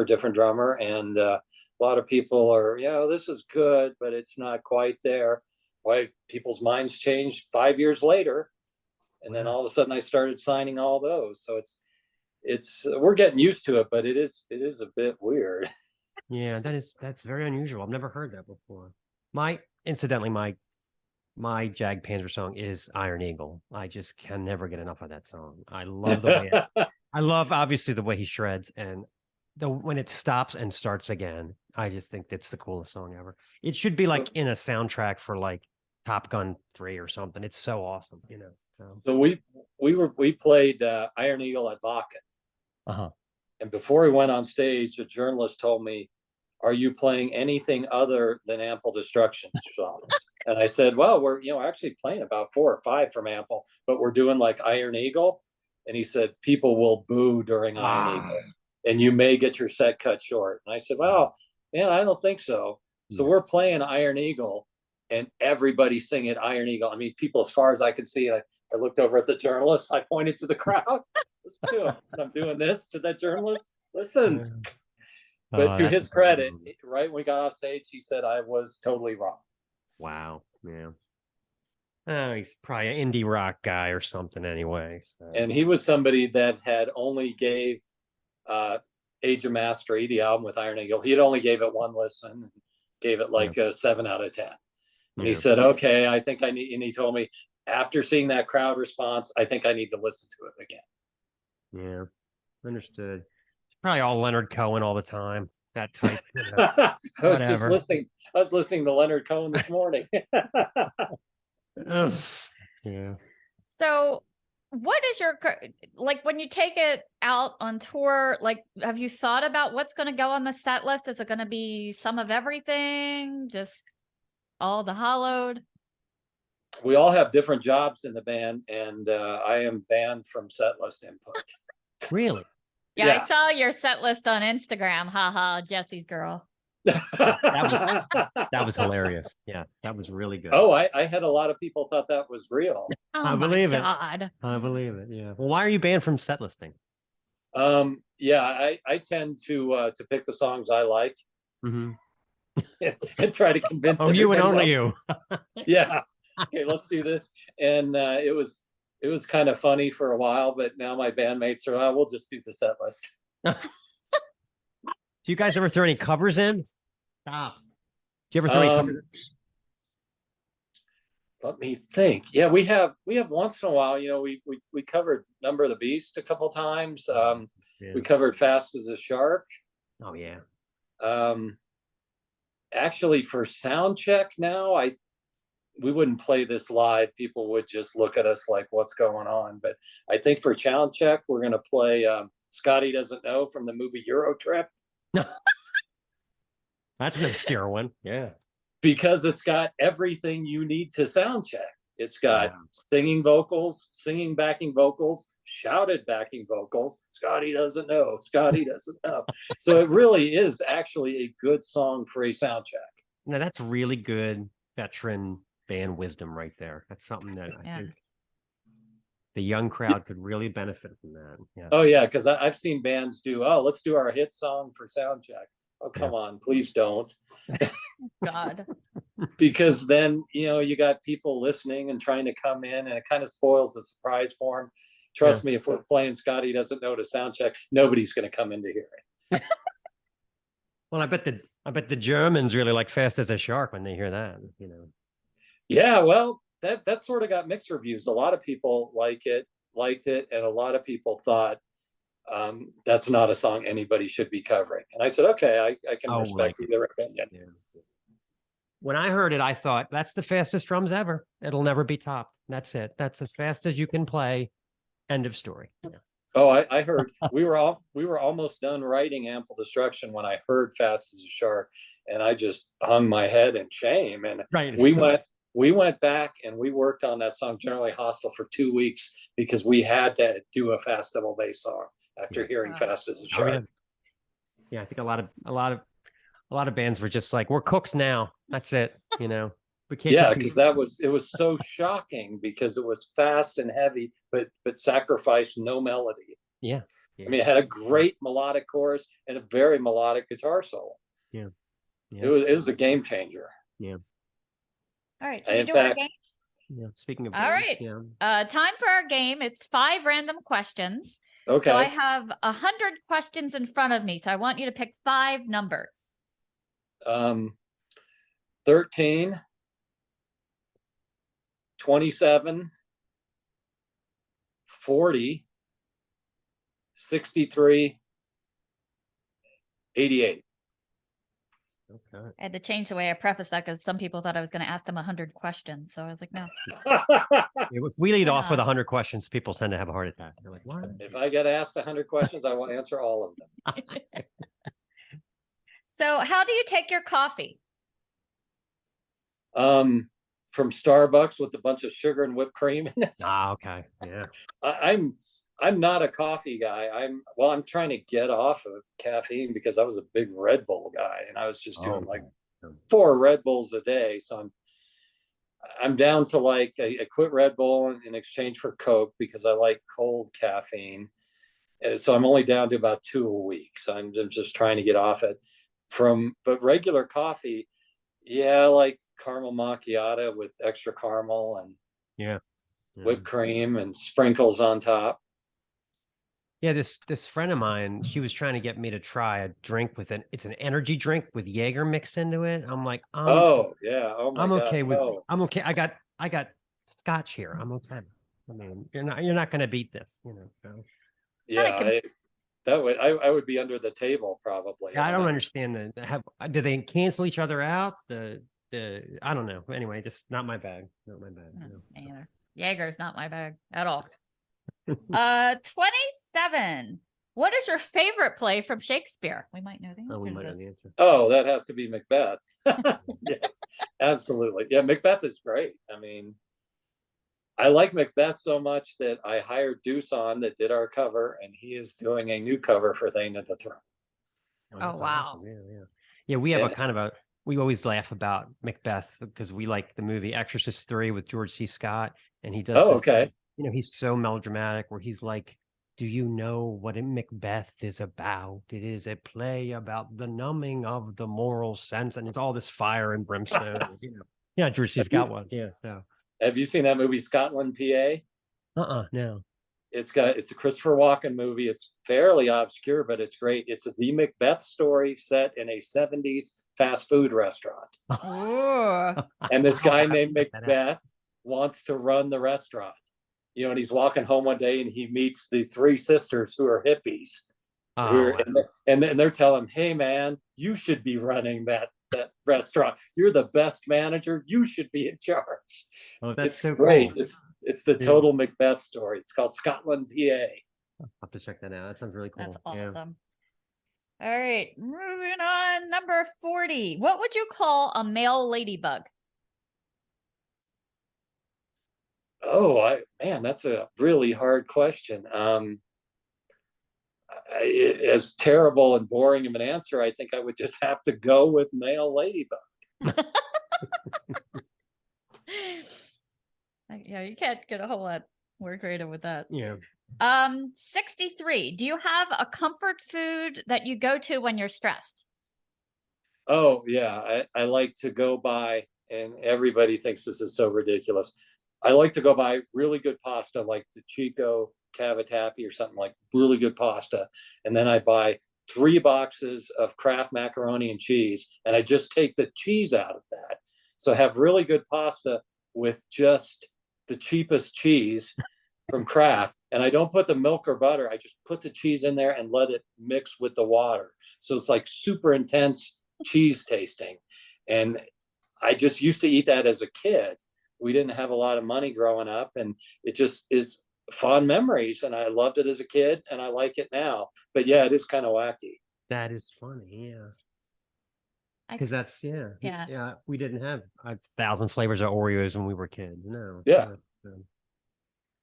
different drummer. And a lot of people are, this is good, but it's not quite there. Why people's minds changed 5 years later. And then all of a sudden I started signing all those. So it's we're getting used to it, but it is a bit weird. Yeah, that's very unusual. I've never heard that before. Incidentally, my my Jag Panzer song is Iron Eagle. I just can never get enough of that song. I love the way I love obviously the way he shreds, and when it stops and starts again, I just think that's the coolest song ever. It should be like in a soundtrack for like Top Gun 3 or something. It's so awesome, you know. So we played Iron Eagle at Vakken. Uh-huh. And before we went on stage, a journalist told me, "Are you playing anything other than Ample Destruction songs?" And I said, "Well, we're actually playing about 4 or 5 from Ample, but we're doing like Iron Eagle." And he said, "People will boo during Iron Eagle, and you may get your set cut short." And I said, "Well, yeah, I don't think so." So we're playing Iron Eagle, and everybody's singing Iron Eagle. I mean, people as far as I could see. I looked over at the journalist. I pointed to the crowd. Listen to him. And I'm doing this to that journalist. Listen. But to his credit, right when we got off stage, he said I was totally wrong. Wow. Yeah. Oh, he's probably an indie rock guy or something anyway. So. And he was somebody that had only gave Age of Mastery, the album with Iron Eagle, he had only gave it 1 listen, gave it like a 7 out of 10. And he said, "Okay, I think I need," and he told me, after seeing that crowd response, I think I need to listen to it again. Yeah, understood. It's probably all Leonard Cohen all the time. That type. I was listening to Leonard Cohen this morning. Yeah. So what is your, like, when you take it out on tour, like, have you thought about what's going to go on the set list? Is it going to be some of everything? Just all the Hallowed? We all have different jobs in the band, and I am banned from set list input. Really? Yeah, I saw your set list on Instagram. Haha, Jesse's girl. That was hilarious. Yeah, that was really good. Oh, I had a lot of people thought that was real. Oh, I believe it. God. I believe it. Yeah. Well, why are you banned from set listing? Yeah, I tend to pick the songs I like and try to convince. Oh, you and only you. Yeah. Okay, let's do this. And it was kind of funny for a while, but now my bandmates are, we'll just do the set list. Do you guys ever throw any covers in? Stop. Do you ever throw any covers? Let me think. Yeah, we have once in a while. We covered Number of the Beast a couple times. We covered Fast as a Shark. Oh yeah. Actually, for sound check now, we wouldn't play this live. People would just look at us like, "What's going on?" But I think for sound check, we're going to play Scotty Doesn't Know from the movie Euro Trip. That's an obscure one. Yeah. Because it's got everything you need to sound check. It's got singing vocals, singing backing vocals, shouted backing vocals. Scotty doesn't know. Scotty doesn't know. So it really is actually a good song for a sound check. Now that's really good veteran band wisdom right there. That's something that I think the young crowd could really benefit from that. Yeah. Oh yeah, because I've seen bands do, let's do our hit song for sound check. Oh, come on, please don't. God. Because then, you got people listening and trying to come in, and it kind of spoils the surprise for them. Trust me, if we're playing Scotty Doesn't Know to sound check, nobody's going to come in to hear it. Well, I bet the Germans really like Fast as a Shark when they hear that, Yeah, well, that sort of got mixed reviews. A lot of people liked it, and a lot of people thought that's not a song anybody should be covering. And I said, okay, I can respect either opinion. Yeah. When I heard it, I thought, that's the fastest drums ever. It'll never be topped. That's it. That's as fast as you can play. End of story. Yeah. Oh, I heard we were almost done writing Ample Destruction when I heard Fast as a Shark, and I just hung my head in shame. And we went back and we worked on that song, Generally Hostile, for 2 weeks because we had to do a fast double bass song after hearing Fast as a Shark. Yeah, I think a lot of bands were just like, we're cooked now. That's it. We can't. Yeah, because it was so shocking because it was fast and heavy, but sacrificed no melody. Yeah. I mean, it had a great melodic chorus and a very melodic guitar solo. Yeah. It was a game changer. Yeah. All right, should we do our game? Yeah. Speaking of all right, time for our game. It's 5 random questions. Okay. So I have 100 questions in front of me. So I want you to pick 5 numbers. 13. 27, 40, 63, 88. Okay. I had to change the way I preface that because some people thought I was going to ask them 100 questions. So I was like, no. If we lead Why off with not? 100 questions, people tend to have a heart attack. They're like, what? If I get asked 100 questions, I will answer all of them. So how do you take your coffee? From Starbucks with a bunch of sugar and whipped cream in it. Ah, okay. Yeah. I'm not a coffee guy. I'm trying to get off of caffeine because I was a big Red Bull guy and I was just doing like 4 Red Bulls a day. So I'm down to like I quit Red Bull in exchange for Coke because I like cold caffeine. So I'm only down to about 2 a week. So I'm just trying to get off it but regular coffee. Yeah, I like caramel macchiato with extra caramel and whipped cream and sprinkles on top. Yeah, this friend of mine, she was trying to get me to try a drink it's an energy drink with Jaeger mixed into it. I'm like, Oh yeah, oh my I'm God. okay with no. I'm okay. I got scotch here. I'm okay. I mean, you're not gonna beat this, you know. So. Yeah, I would be under the table probably. Yeah, I don't understand do they cancel each other out? The I don't know. Anyway, just not my bag. Not my bag. No. Either. Jaeger's not my bag at all. 27. What is your favorite play from Shakespeare? We might know the answer. Oh, we to might know this. the answer. Oh, that has to be Macbeth. Yes, absolutely. Yeah, Macbeth is great. I mean, I like Macbeth so much that I hired Doosan that did our cover, and he is doing a new cover for Thane of the Throne. Oh, wow. Awesome. Yeah, we have we always laugh about Macbeth because we like the movie Exorcist 3 with George C. Scott, and he does this okay. thing, you know, he's so melodramatic where he's like, do you know what a Macbeth is about? It is a play about the numbing of the moral sense, and it's all this fire and brimstone. You know. Yeah, George C. Scott was. Yeah, so. Have you seen that movie Scotland, PA? No. It's a Christopher Walken movie. It's fairly obscure, but it's great. It's the Macbeth story set in a 70s fast food restaurant. And this guy named Macbeth wants to run the restaurant. You know, and he's walking home one day and he meets the 3 sisters who are hippies. And they're telling him, hey man, you should be running that restaurant. You're the best manager. You should be in charge. Oh, that's it's so great. cool. It's the total Macbeth story. It's called Scotland, PA. I'll have to check that out. That sounds really cool. That's awesome. Yeah. All right, moving on. Number 40. What would you call a male ladybug? Oh, man, that's a really hard question. As terrible and boring of an answer, I think I would just have to go with male ladybug. Yeah, you can't get a whole lot more creative with that. Yeah. 63. Do you have a comfort food that you go to when you're stressed? Oh, yeah. I like to go by, and everybody thinks this is so ridiculous. I like to go buy really good pasta, like the Chico Cavatappi or something, like really good pasta. And then I buy 3 boxes of Kraft macaroni and cheese, and I just take the cheese out of that. So I have really good pasta with just the cheapest cheese from Kraft. And I don't put the milk or butter. I just put the cheese in there and let it mix with the water. So it's like super intense cheese tasting. And I just used to eat that as a kid. We didn't have a lot of money growing up, and it just is fond memories. And I loved it as a kid, and I like it now. But yeah, it is kind of wacky. That is funny. Yeah. Because that's we didn't have 1,000 flavors of Oreos when we were kids. No. Yeah.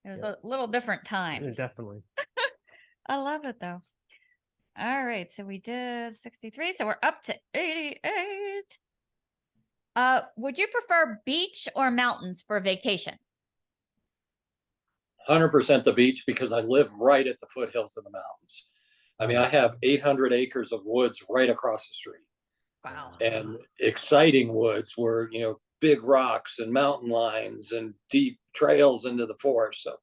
It was a little different times. Definitely. I love it though. All right, so we did 63, so we're up to 88. Would you prefer beach or mountains for vacation? 100% the beach, because I live right at the foothills of the mountains. I mean, I have 800 acres of woods right across the street. Wow. And exciting woods where, you know, big rocks and mountain lines and deep trails into the forest. So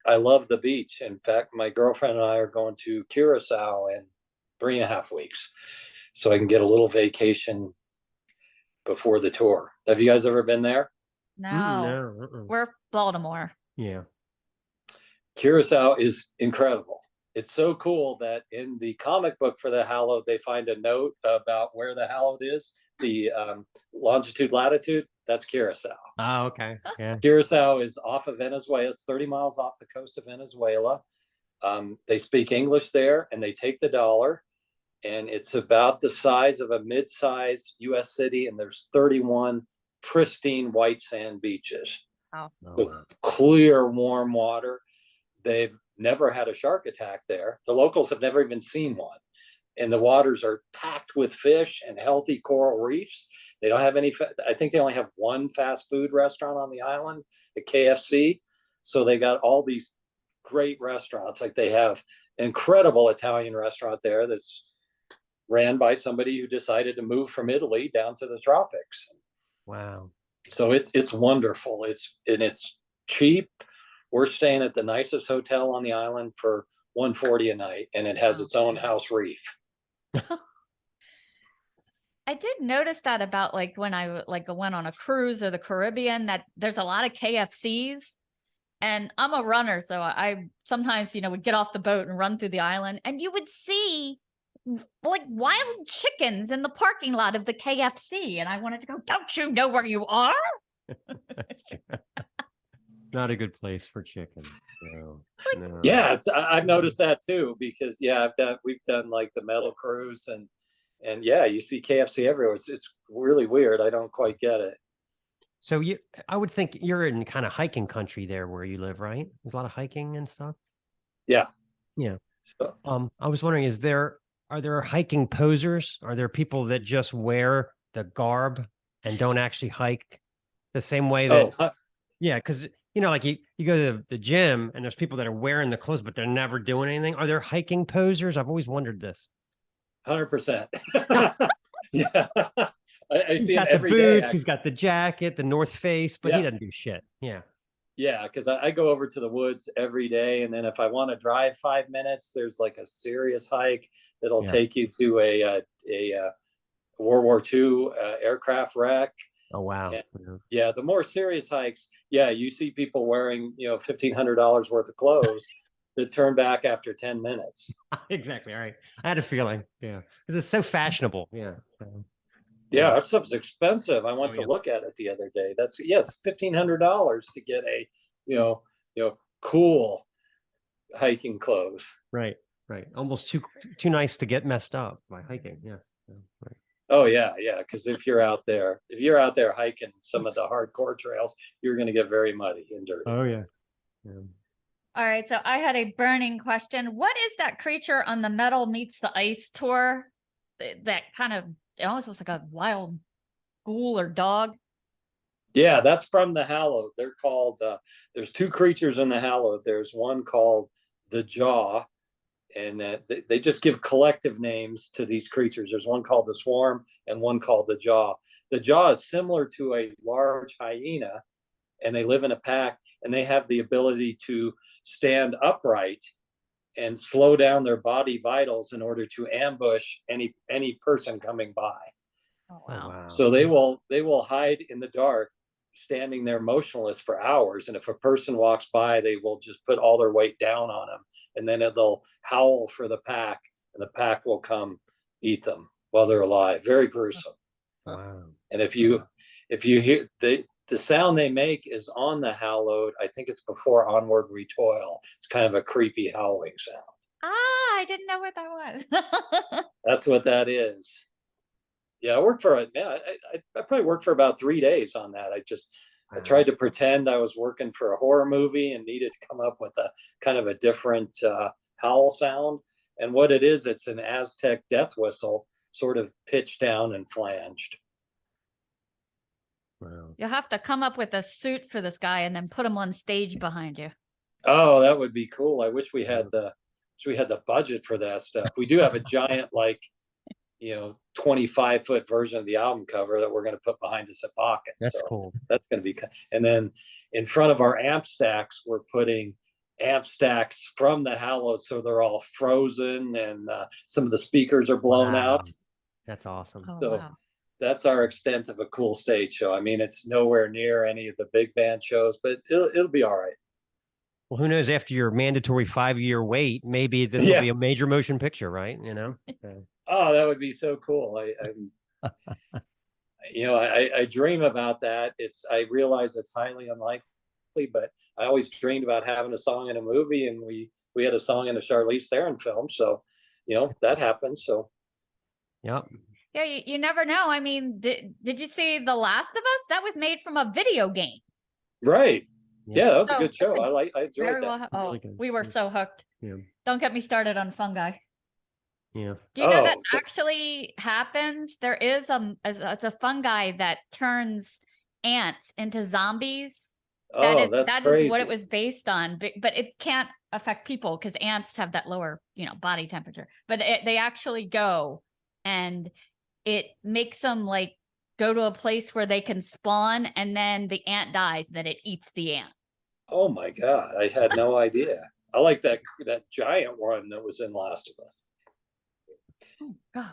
I love the beach. In fact, my girlfriend and I are going to Curacao in 3.5 weeks, so I can get a little vacation before the tour. Have you guys ever been there? No, No. we're Baltimore. Yeah. Curacao is incredible. It's so cool that in the comic book for the Hallowed, they find a note about where the Hallowed is, the longitude, latitude. That's Curacao. Oh, okay. Yeah. Curacao is off of Venezuela. It's 30 miles off the coast of Venezuela. They speak English there, and they take the dollar. And it's about the size of a mid-size U.S. city, and there's 31 pristine white sand beaches with clear, warm water. They've never had a shark attack there. The locals have never even seen one. And the waters are packed with fish and healthy coral reefs. They don't have any, I think they only have one fast food restaurant on the island, a KFC. So they got all these great restaurants. Like they have an incredible Italian restaurant there that's ran by somebody who decided to move from Italy down to the tropics. Wow. So it's wonderful. It's cheap. We're staying at the nicest hotel on the island for $140 a night, and it has its own house reef. I did notice that about like when I went on a cruise or the Caribbean, that there's a lot of KFCs, and I'm a runner, so I sometimes would get off the boat and run through the island, and you would see like wild chickens in the parking lot of the KFC, and I wanted to go, don't you know where you are? Not a good place for chickens. No. Yeah, I've noticed that too, because we've done like the metal cruise, and yeah, you see KFC everywhere. It's really weird. I don't quite get it. So I would think you're in kind of hiking country there where you live, right? There's a lot of hiking and stuff. Yeah. Yeah. So I was wondering, are there hiking posers? Are there people that just wear the garb and don't actually hike the same way that? Yeah, because like you go to the gym and there's people that are wearing the clothes, but they're never doing anything. Are there hiking posers? I've always wondered this. 100%. Yeah. I He's see got him the every boots, day. he's got the jacket, the North Face, but he doesn't do shit. Yeah. Yeah, because I go over to the woods every day, and then if I want to drive 5 minutes, there's like a serious hike that'll take you to a World War II aircraft wreck. Oh wow! And, yeah, the more serious hikes, you see people wearing $1,500 worth of clothes that turn back after 10 minutes. Exactly. All right, I had a feeling. Yeah, because it's so fashionable. Yeah. Yeah, that stuff's expensive. I went to look at it the other day. It's $1,500 to get a cool hiking clothes. Right. Almost too nice to get messed up by hiking. Yeah. Right. Oh yeah. Because if you're out there hiking some of the hardcore trails, you're going to get very muddy and dirty. Oh yeah. All right, so I had a burning question. What is that creature on the Metal Meets the Ice tour? That kind of, it almost looks like a wild ghoul or dog. Yeah, that's from the Hallowed. They're called, there's two creatures in the Hallowed. There's one called the Jaw, and they just give collective names to these creatures. There's one called the Swarm and one called the Jaw. The Jaw is similar to a large hyena, and they live in a pack, and they have the ability to stand upright and slow down their body vitals in order to ambush any person coming by. Oh, wow. So they will hide in the dark, standing there motionless for hours. And if a person walks by, they will just put all their weight down on them, and then they'll howl for the pack, and the pack will come eat them while they're alive. Very gruesome. Wow. And if you hear the sound they make is on the Hallowed, I think it's before Onward We Toil. It's kind of a creepy howling sound. I didn't know what that was. That's what that is. Yeah, I worked for I probably worked for about 3 days on that. I tried to pretend I was working for a horror movie and needed to come up with a kind of a different howl sound. And what it is, it's an Aztec death whistle, sort of pitched down and flanged. Wow. You'll have to come up with a suit for this guy and then put him on stage behind you. Oh, that would be cool. I wish we had the budget for that stuff. We do have a giant 25-foot version of the album cover that we're going to put behind us at Bakken. That's cool. That's going to be, and then in front of our amp stacks, we're putting amp stacks from the Hallowed, so they're all frozen, and some of the speakers are blown out. That's awesome. Oh, So wow. that's our extent of a cool stage show. I mean, it's nowhere near any of the big band shows, but it'll be all right. Well, who knows? After your mandatory 5-year wait, maybe this will be a major motion picture, right? You know. Oh, that would be so cool. I dream about that. I realize it's highly unlikely, but I always dreamed about having a song in a movie, and we had a song in a Charlize Theron film. So, that happened. So, yep. Yeah, you never know. I mean, did you see The Last of Us? That was made from a video game. Right. Yeah, that was a good show. I enjoyed that. Oh, really we were so hooked. Yeah. Don't get me started on fungi. Yeah. Do you know that actually happens? There is it's a fungi that turns ants into zombies. That is what it was based on, but it can't affect people because ants have that lower, body temperature. But they actually go, and it makes them like go to a place where they can spawn, and then the ant dies, then it eats the ant. Oh my God, I had no idea. I like that giant one that was in Last of Us. Oh God.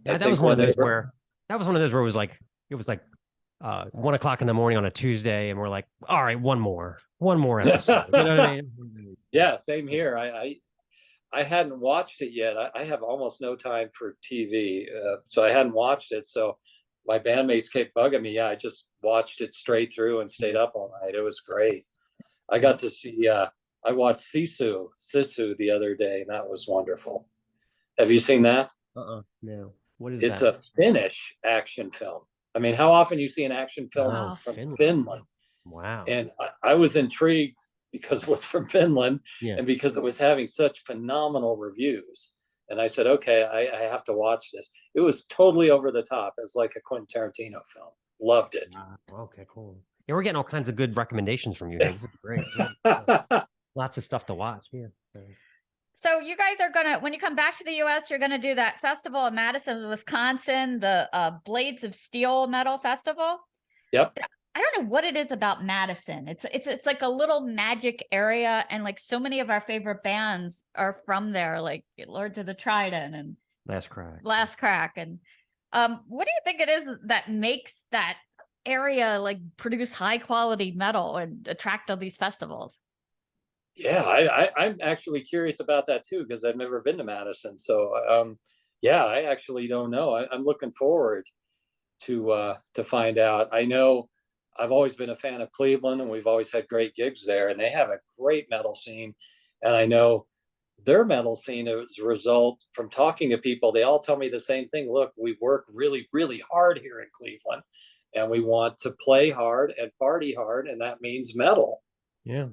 Yeah, that was one of those where it was like 1 o'clock in the morning on a Tuesday, and we're like, all right, one more episode. You know what I mean? Yeah, same here. I hadn't watched it yet. I have almost no time for TV, so I hadn't watched it. So my bandmates kept bugging me. Yeah, I just watched it straight through and stayed up all night. It was great. I got to see. I watched Sisu the other day, and that was wonderful. Have you seen that? No. What is It's that? a Finnish action film. I mean, how often you see an action film from Finland? Wow. And I was intrigued because it was from Finland, and because it was having such phenomenal reviews. And I said, okay, I have to watch this. It was totally over the top. It was like a Quentin Tarantino film. Loved it. Okay, cool. Yeah, we're getting all kinds of good recommendations from you guys. This is great. Lots of stuff to watch. Yeah. So you guys are when you come back to the U.S., you're gonna do that festival in Madison, Wisconsin, the Blades of Steel Metal Festival. Yep. I don't know what it is about Madison. It's like a little magic area, and like so many of our favorite bands are from there, like Lords of the Trident and Last Crack. And what do you think it is that makes that area like produce high quality metal and attract all these festivals? Yeah, I'm actually curious about that too, because I've never been to Madison. So I actually don't know. I'm looking forward to find out. I know I've always been a fan of Cleveland, and we've always had great gigs there, and they have a great metal scene. And I know their metal scene, as a result, from talking to people, they all tell me the same thing. Look, we work really, really hard here in Cleveland, and we want to play hard and party hard, and that means metal. Yeah.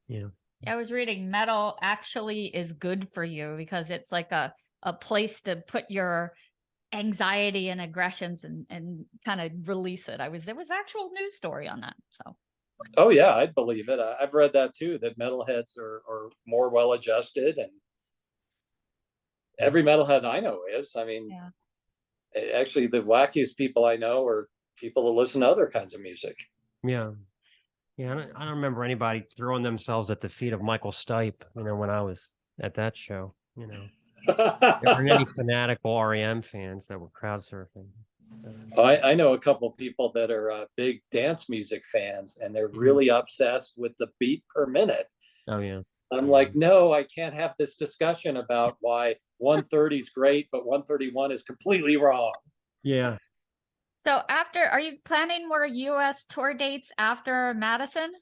Yeah. I was reading metal actually is good for you because it's like a place to put your anxiety and aggressions and kind of release it. There was actual news story on that. So. Oh yeah, I believe it. I've read that too, that metalheads are more well adjusted, and every metalhead I know is. I mean, actually the wackiest people I know are people that listen to other kinds of music. Yeah. Yeah, I don't remember anybody throwing themselves at the feet of Michael Stipe, when I was at that show, There weren't any fanatical REM fans that were crowd surfing. I know a couple of people that are big dance music fans, and they're really obsessed with the beat per minute. Oh, yeah. I'm like, no, I can't have this discussion about why 130 is great, but 131 is completely wrong. Yeah. So are you planning more U.S. tour dates after Madison?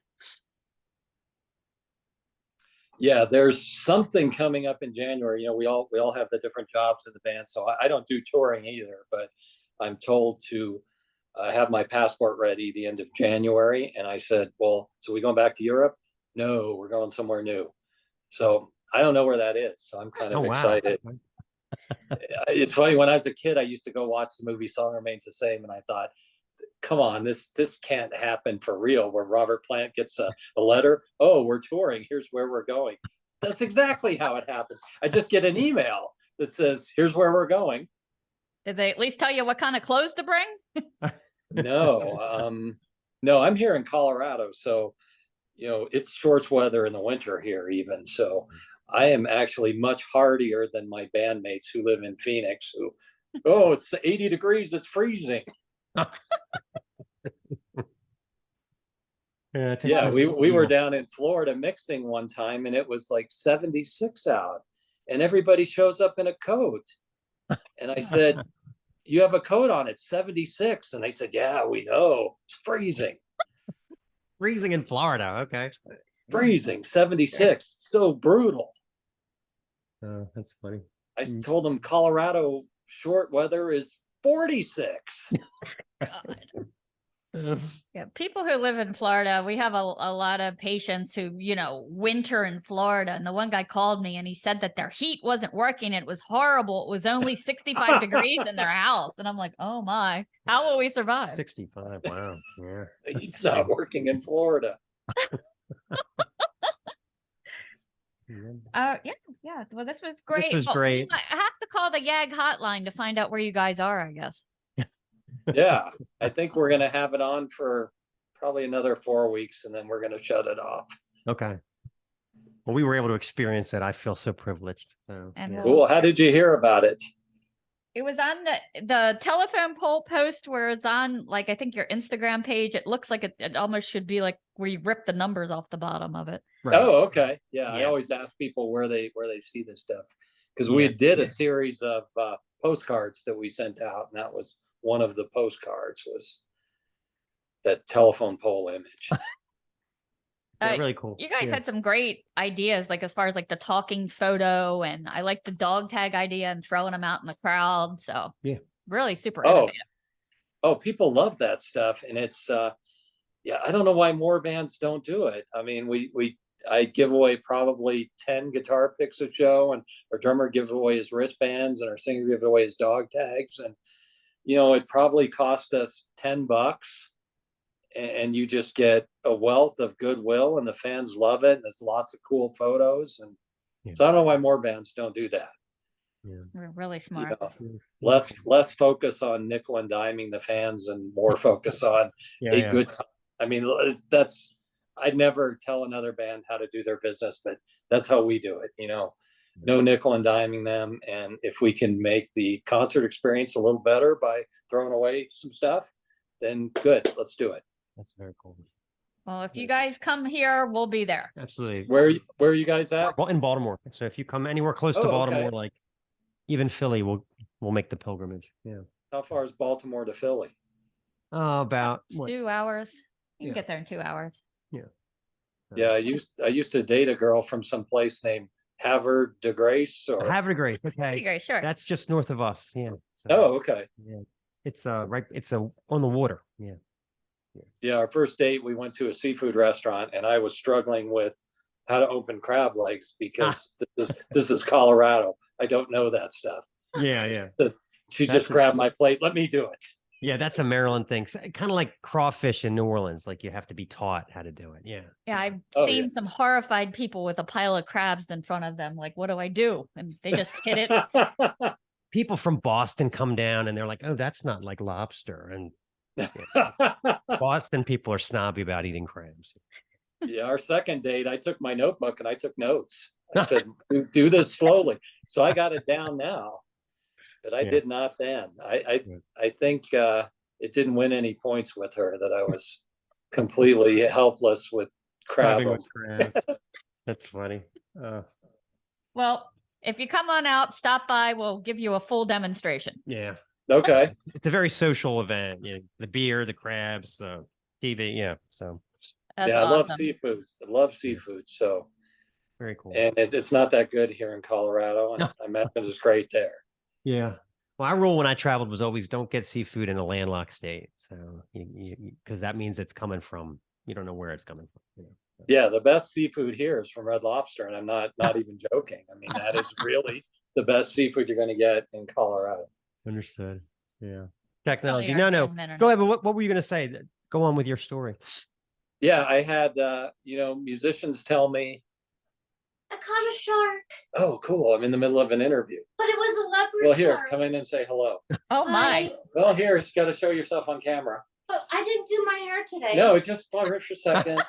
Yeah, there's something coming up in January. We all have the different jobs in the band, so I don't do touring either. But I'm told to have my passport ready the end of January, and I said, "Well, so we going back to Europe? No, we're going somewhere new." So I don't know where that is. So I'm kind of excited. It's funny, when I was a kid, I used to go watch the movie Song Remains the Same, and I thought, come on, this can't happen for real, where Robert Plant gets a letter. Oh, we're touring. Here's where we're going. That's exactly how it happens. I just get an email that says, here's where we're going. Did they at least tell you what kind of clothes to bring? No, I'm here in Colorado. So, it's shorts weather in the winter here even. So I am actually much hardier than my bandmates who live in Phoenix, who Oh, it's 80 degrees. It's freezing. Yeah, we were down in Florida mixing one time, and it was like 76 out, and everybody shows up in a coat. And I said, "You have a coat on, it's 76." And they said, "Yeah, we know. It's freezing." Freezing in Florida. Okay. Freezing, 76. So brutal. That's funny. I told them Colorado short weather is 46. God. Yeah, people who live in Florida, we have a lot of patients who, winter in Florida. And the one guy called me and he said that their heat wasn't working. It was horrible. It was only 65 degrees in their house. And I'm like, oh my, how will we survive? 65. Wow. Yeah. It's not working in Florida. Yeah. Well, this was great. This was great. I have to call the YAG hotline to find out where you guys are, I guess. Yeah, I think we're going to have it on for probably another 4 weeks, and then we're going to shut it off. Okay. Well, we were able to experience it. I feel so privileged. So, And Cool. How did you hear about it? it was on the telephone pole post where it's on, like, I think your Instagram page. It looks like it almost should be like where you rip the numbers off the bottom of it. Right. Oh, okay. Yeah, I always ask people where they see this stuff, because we did a series of postcards that we sent out, and that was one of the postcards was that telephone pole image. Really cool. You guys had some great ideas, like as far as like the talking photo, and I like the dog tag idea and throwing them out in the crowd. So really super innovative. Oh, people love that stuff, and it's I don't know why more bands don't do it. I mean, I give away probably 10 guitar picks a show, and our drummer gives away his wristbands, and our singer gives away his dog tags, and it probably cost us $10, and you just get a wealth of goodwill, and the fans love it, and there's lots of cool photos, and so I don't know why more bands don't do that. We're really smart. Less focus on nickel and diming the fans, and more focus on a good time. I mean, I'd never tell another band how to do their business, but that's how we do it. No nickel and diming them, and if we can make the concert experience a little better by throwing away some stuff, then good, let's do it. That's very cool. Well, if you guys come here, we'll be there. Absolutely. Where are you guys at? Well, in Baltimore. So if you come anywhere close to Baltimore, like even Philly, we'll make the pilgrimage. Yeah. How far is Baltimore to Philly? About 2 hours. You can get there in 2 hours. Yeah, I used to date a girl from some place named Havre de Grace, or Havre de Grace. Okay, Grace, sure. That's just north of us. Yeah. So, oh, okay. Yeah, it's right. It's on the water. Yeah. Yeah, our first date, we went to a seafood restaurant, and I was struggling with how to open crab legs because this is Colorado. I don't know that stuff. Yeah. She just grabbed my plate. Let me do it. Yeah, that's a Maryland thing. Kind of like crawfish in New Orleans. Like you have to be taught how to do it. Yeah. Yeah, I've seen some horrified people with a pile of crabs in front of them. Like, what do I do? And they just hit it. People from Boston come down and they're like, "Oh, that's not like lobster." And Boston people are snobby about eating crabs. Yeah, our second date, I took my notebook and I took notes. I said, "Do this slowly." So I got it down now. But I did not then. I think it didn't win any points with her that I was completely helpless with crabs. That's funny. Well, if you come on out, stop by. We'll give you a full demonstration. Yeah. Okay. It's a very social event. The beer, the crabs, TV. Yeah. So. That's awesome. I love seafood. I love seafood. So. Very cool. And it's not that good here in Colorado, and I imagine it's great there. Yeah. Well, our rule when I traveled was always don't get seafood in a landlocked state. So, because that means it's coming from, you don't know where it's coming from. Yeah, the best seafood here is from Red Lobster, and I'm not even joking. I mean, that is really the best seafood you're going to get in Colorado. Understood. Yeah. Technology. No. Go ahead. But what were you going to say? Go on with your story. Yeah, I had musicians tell me, I caught a shark. Oh, cool. I'm in the middle of an interview. But it was a leopard Well, here, shark. come in and say hello. Oh, my. Well, here, you got to show yourself on camera. But I didn't do my hair today. No, just for a second.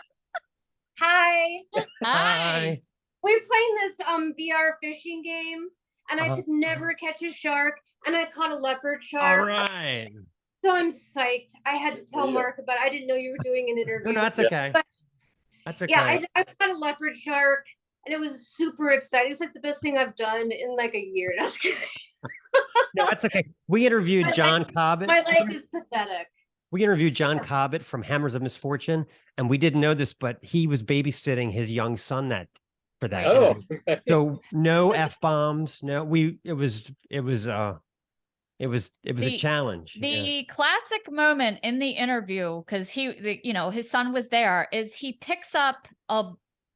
Hi. Hi. We're playing this VR fishing game, and I could never catch a shark, and I caught a leopard All shark. right. So I'm psyched. I had to tell Mark about it. I didn't know you were doing an interview. No, that's okay. But That's okay. yeah, I caught a leopard shark, and it was super exciting. It's like the best thing I've done in like a year. No, that's okay. We interviewed John Cobbett. My life is pathetic. We interviewed John Cobbett from Hammers of Misfortune, and we didn't know this, but he was babysitting his young son for that. Oh, So no F-bombs. No, it was a challenge. The classic moment in the interview, because his son was there, is he picks up a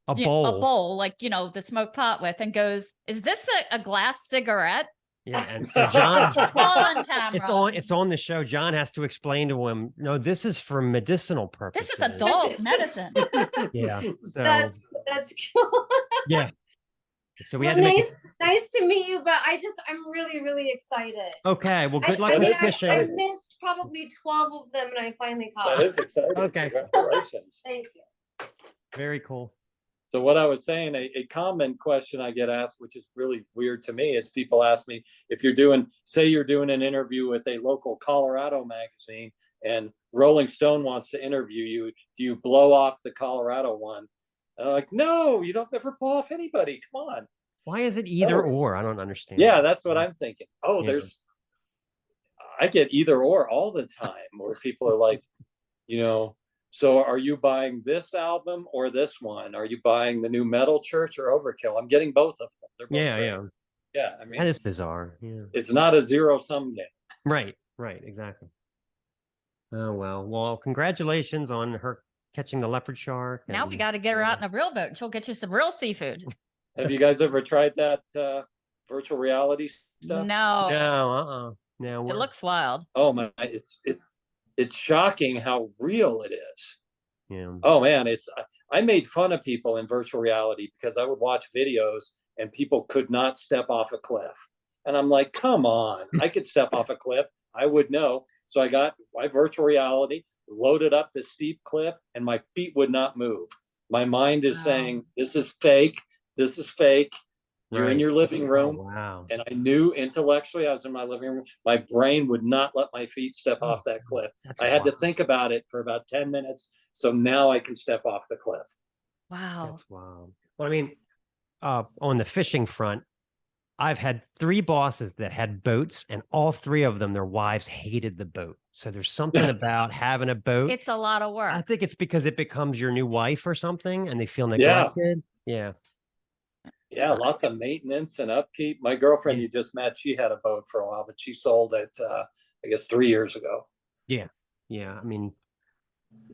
bowl, like, the smoke pot with, and goes, "Is this a glass cigarette?" Yeah, and so John, all on camera. it's on the show. John has to explain to him, no, this is for medicinal purposes. This is adult medicine. Yeah, so That's cool. yeah. So we Well, had to nice to meet you, but I'm really, really excited. Okay, well, good luck with fishing. I missed probably 12 of them, and I finally caught. That is exciting. Okay. Congratulations. Thank you. Very cool. So what I was saying, a common question I get asked, which is really weird to me, is people ask me if you're doing an interview with a local Colorado magazine and Rolling Stone wants to interview you, do you blow off the Colorado one? And I'm like, no, you don't ever blow off anybody. Come on. Why is it either or? I don't understand. Yeah, that's what I'm thinking. Oh, I get either or all the time where people are like, so are you buying this album or this one? Are you buying the new Metal Church or Overkill? I'm getting both of them. They're both great. Yeah. I mean, that is bizarre. Yeah. It's not a zero-sum game. Right. Exactly. Oh, well, congratulations on her catching the leopard shark. Now we got to get her out in a real boat. She'll get you some real seafood. Have you guys ever tried that virtual reality stuff? No. No. It looks wild. Oh my, it's shocking how real it is. Yeah. Oh man, I made fun of people in virtual reality because I would watch videos and people could not step off a cliff. And I'm like, come on, I could step off a cliff. I would know. So I got my virtual reality, loaded up the steep cliff, and my feet would not move. My mind is saying, this is fake. This is fake. You're in your living room. Oh, wow. And I knew intellectually, I was in my living room. My brain would not let my feet step off that cliff. I had to think about it for about 10 minutes. So now I can step off the cliff. Wow. That's wild. Well, I mean, on the fishing front, I've had 3 bosses that had boats, and all 3 of them, their wives hated the boat. So there's something about having a boat. It's a lot of work. I think it's because it becomes your new wife or something, and they feel neglected. Yeah. Yeah, lots of maintenance and upkeep. My girlfriend you just met, she had a boat for a while, but she sold it, I guess 3 years ago. Yeah. I mean,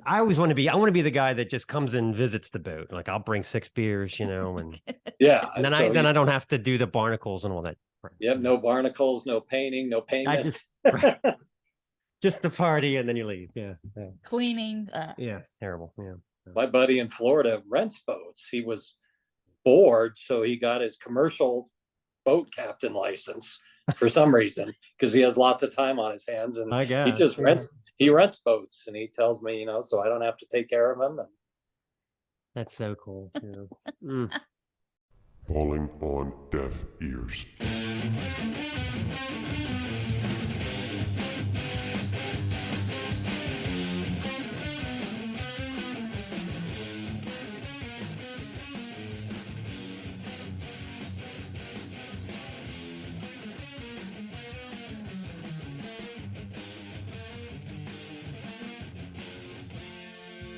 I want to be the guy that just comes and visits the boat. Like, I'll bring 6 beers, and yeah. and then I don't have to do the barnacles and all that. Yep. No barnacles, no painting, no payment. Just the party, and then you leave. Yeah. Cleaning. Yeah. It's terrible. Yeah. My buddy in Florida rents boats. He was bored, so he got his commercial boat captain license for some reason, because he has lots of time on his hands, and he just rents boats, and he tells me, so I don't have to take care of him. And that's so cool. Yeah. Falling on deaf ears.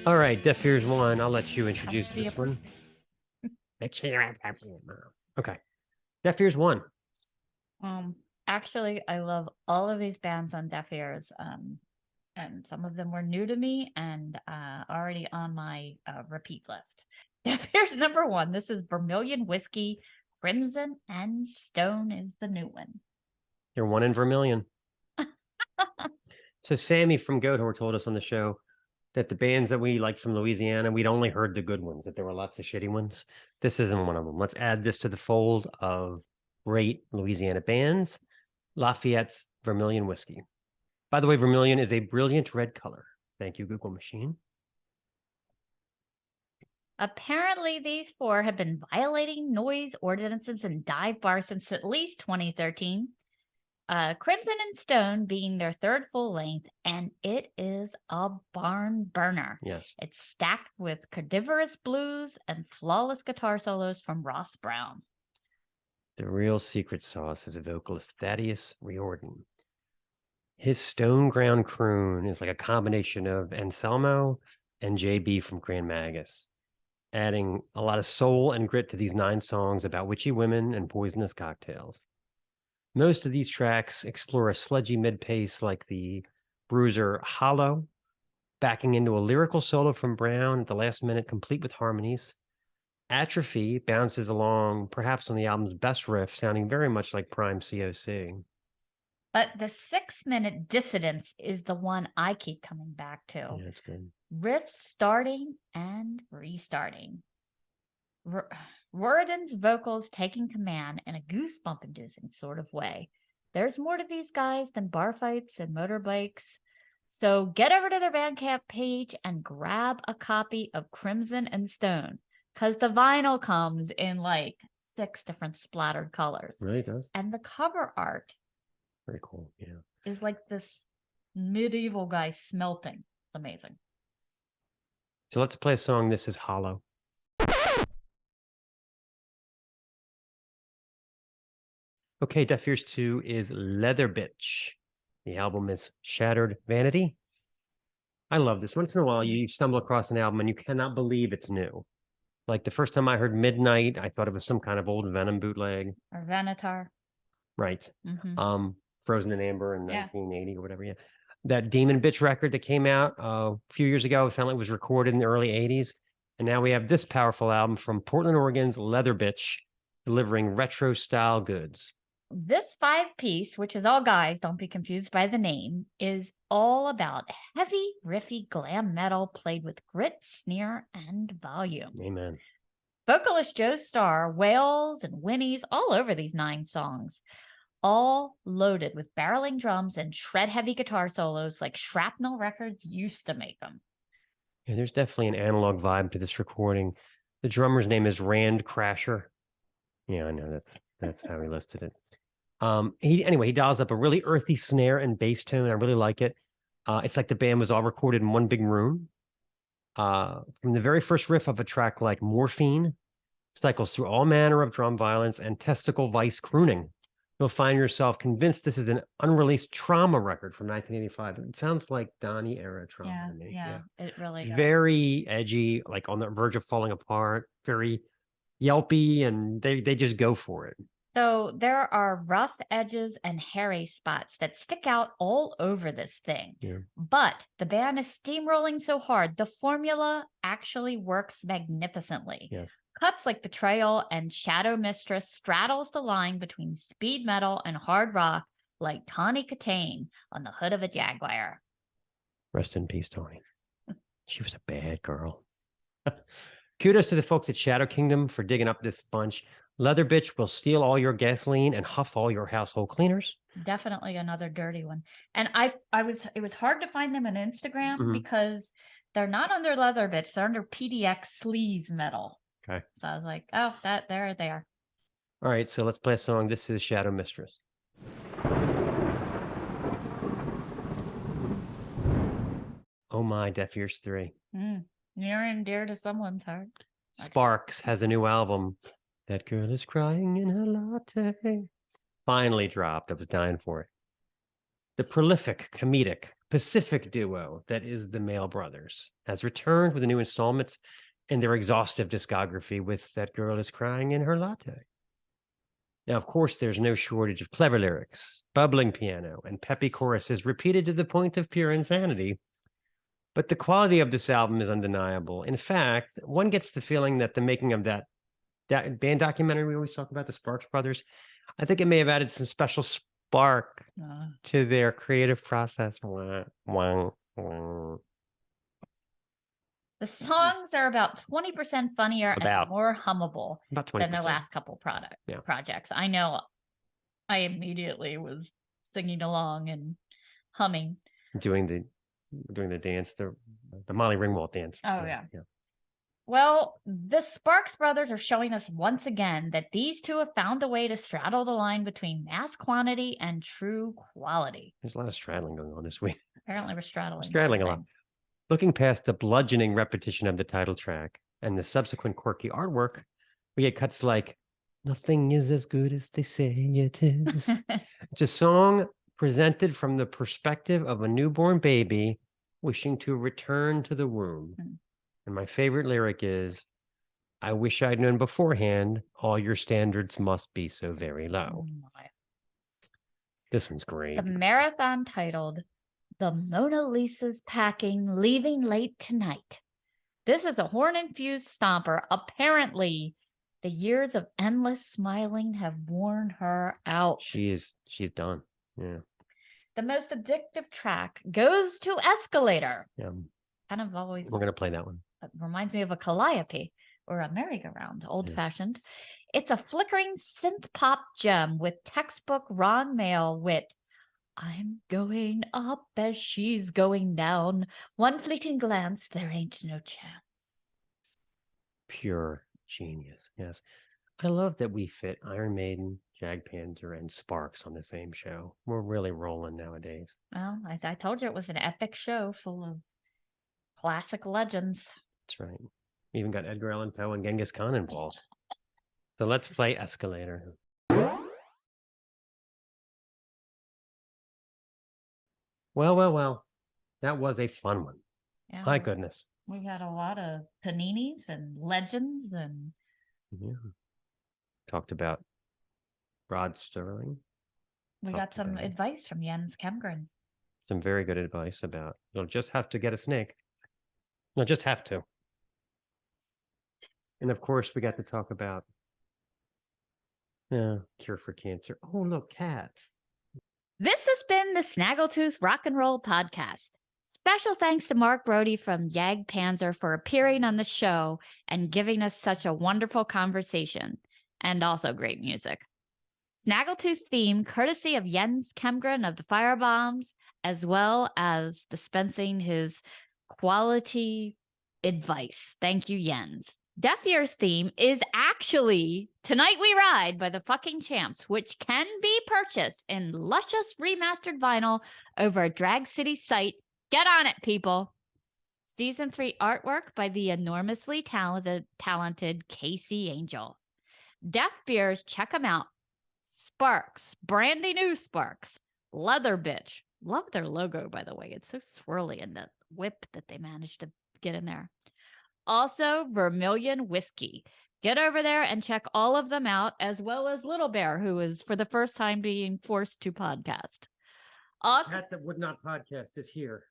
All right, Deaf Ears 1. I'll let you introduce this one. Okay. Deaf Ears 1. Actually, I love all of these bands on Deaf Ears. And some of them were new to me and already on my repeat list. Deaf Ears number 1. This is Vermilion Whiskey. Crimson and Stone is the new one. You're 1 in Vermilion. So Sammy from Goathorn told us on the show that the bands that we liked from Louisiana, we'd only heard the good ones, that there were lots of shitty ones. This isn't one of them. Let's add this to the fold of great Louisiana bands. Lafayette's Vermilion Whiskey. By the way, Vermilion is a brilliant red color. Thank you, Google machine. Apparently, these four have been violating noise ordinances in dive bars since at least 2013. Crimson and Stone being their third full length, and it is a barn burner. Yes. It's stacked with cadaverous blues and flawless guitar solos from Ross Brown. The real secret sauce is vocalist Thaddeus Riordan. His stone ground croon is like a combination of Anselmo and JB from Grand Magus, adding a lot of soul and grit to these 9 songs about witchy women and poisonous cocktails. Most of these tracks explore a sludgy mid-pace like the bruiser Hollow, backing into a lyrical solo from Brown at the last minute, complete with harmonies. Atrophy bounces along, perhaps on the album's best riff, sounding very much like Prime COC. But the 6-minute Dissidence is the one I keep coming back to. Yeah, that's good. Riffs starting and restarting. Riordan's vocals taking command in a goosebump-inducing sort of way. There's more to these guys than bar fights and motorbikes. So get over to their Bandcamp page and grab a copy of Crimson and Stone, because the vinyl comes in like 6 different splattered colors. Really does. And the cover art Very cool. Yeah. is like this medieval guy smelting. It's amazing. So let's play a song. This is Hollow. Okay, Deaf Ears 2 is Leather Bitch. The album is Shattered Vanity. I love this. Once in a while, you stumble across an album and you cannot believe it's new. Like the first time I heard Midnight, I thought it was some kind of old Venom bootleg. Or Venatar. Right. Mhm. Frozen in Amber in Yeah. 1980 or whatever. Yeah. That Demon Bitch record that came out a few years ago, it sounded like it was recorded in the early 80s. And now we have this powerful album from Portland, Oregon's Leather Bitch, delivering retro style goods. This 5-piece, which is all guys, don't be confused by the name, is all about heavy, riffy glam metal played with grit, sneer, and volume. Amen. Vocalist Joe Starr wails and whinnies all over these 9 songs, all loaded with barreling drums and shred-heavy guitar solos like Shrapnel Records used to make them. Yeah, there's definitely an analog vibe to this recording. The drummer's name is Rand Crasher. Yeah, I know that's how he listed it. He dials up a really earthy snare and bass tone. I really like it. It's like the band was all recorded in one big room. From the very first riff of a track like Morphine, cycles through all manner of drum violence and testicle vice crooning. You'll find yourself convinced this is an unreleased Trauma record from 1985. It sounds like Donnie era Trauma to me. Yeah, it really does. Very edgy, like on the verge of falling apart, very yelpy, and they just go for it. So there are rough edges and hairy spots that stick out all over this thing. Yeah. But the band is steamrolling so hard, the formula actually works magnificently. Yeah. Cuts like Betrayal and Shadow Mistress straddles the line between speed metal and hard rock like Tawny Katane on the hood of a Jaguar. Rest in peace, Tony. She was a bad girl. Kudos to the folks at Shadow Kingdom for digging up this bunch. Leather Bitch will steal all your gasoline and huff all your household cleaners. Definitely another dirty one. And it was hard to find them on Instagram because they're not under Leather Bitch, they're under PDX Sleaze Metal. Okay. So I was like, oh, there they are. All right, so let's play a song. This is Shadow Mistress. Oh my, Deaf Ears 3. Near and dear to someone's heart. Sparks has a new album. That girl is crying in her latte. Finally dropped. I was dying for it. The prolific, comedic, Pacific duo that is the Mail Brothers has returned with a new installment in their exhaustive discography with That Girl is Crying in Her Latte. Now, of course, there's no shortage of clever lyrics, bubbling piano, and peppy choruses repeated to the point of pure insanity. But the quality of this album is undeniable. In fact, one gets the feeling that the making of that band documentary we always talk about, the Sparks Brothers, I think it may have added some special spark to their creative process. The songs are about 20% funnier and more hummable than their last couple projects. I know I immediately was singing along and humming. Doing the dance, the Molly Ringwald dance. Oh, yeah. Well, the Sparks brothers are showing us once again that these two have found a way to straddle the line between mass quantity and true quality. There's a lot of straddling going on this week. Apparently, we're straddling. Straddling a lot. Looking past the bludgeoning repetition of the title track and the subsequent quirky artwork, we get cuts like, "Nothing is as good as they say it is." It's a song presented from the perspective of a newborn baby wishing to return to the womb. And my favorite lyric is, "I wish I'd known beforehand, all your standards must be so very low." This one's great. The marathon titled "The Mona Lisa's Packing, Leaving Late Tonight." This is a horn-infused stomper. Apparently, the years of endless smiling have worn her out. She's done. Yeah. The most addictive track goes to Escalator. Yeah. Kind of always We're going to play that one. reminds me of a calliope or a merry-go-round, old-fashioned. It's a flickering synth pop gem with textbook Ron Mail wit. "I'm going up as she's going down. One fleeting glance, there ain't no chance." Pure genius. Yes. I love that we fit Iron Maiden, Jag Panzer, and Sparks on the same show. We're really rolling nowadays. Well, as I told you, it was an epic show full of classic legends. That's right. Even got Edgar Allan Poe and Genghis Khan involved. So let's play Escalator. Well. That was a fun one. Yeah, My goodness. we had a lot of paninis and legends, and Yeah. Talked about Rod Sterling. we Talked got some about advice from Jens Kemgren. some very good advice about you'll just have to get a snake. You'll just have to. And of course, we got to talk about cure for cancer. Oh, look, cats. This has been the Snaggletooth Rock and Roll Podcast. Special thanks to Mark Briody from Jag Panzer for appearing on the show and giving us such a wonderful conversation, and also great music. Snaggletooth theme courtesy of Jens Kemgren of the Firebombs, as well as dispensing his quality advice. Thank you, Jens. Deaf Ears theme is actually Tonight We Ride by the Fucking Champs, which can be purchased in luscious remastered vinyl over at Drag City site. Get on it, people. Season 3 artwork by the enormously talented Casey Angel. Deaf Beers, check them out. Sparks, brandy new Sparks. Leather Bitch. Love their logo, by the way. It's so swirly, and the whip that they managed to get in there. Also, Vermilion Whiskey. Get over there and check all of them out, as well as Little Bear, who is for the first time being forced to podcast. The cat that would not podcast is here.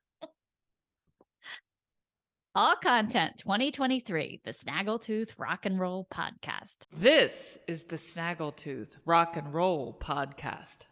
All content 2023, the Snaggletooth Rock and Roll Podcast. This is the Snaggletooth Rock and Roll Podcast.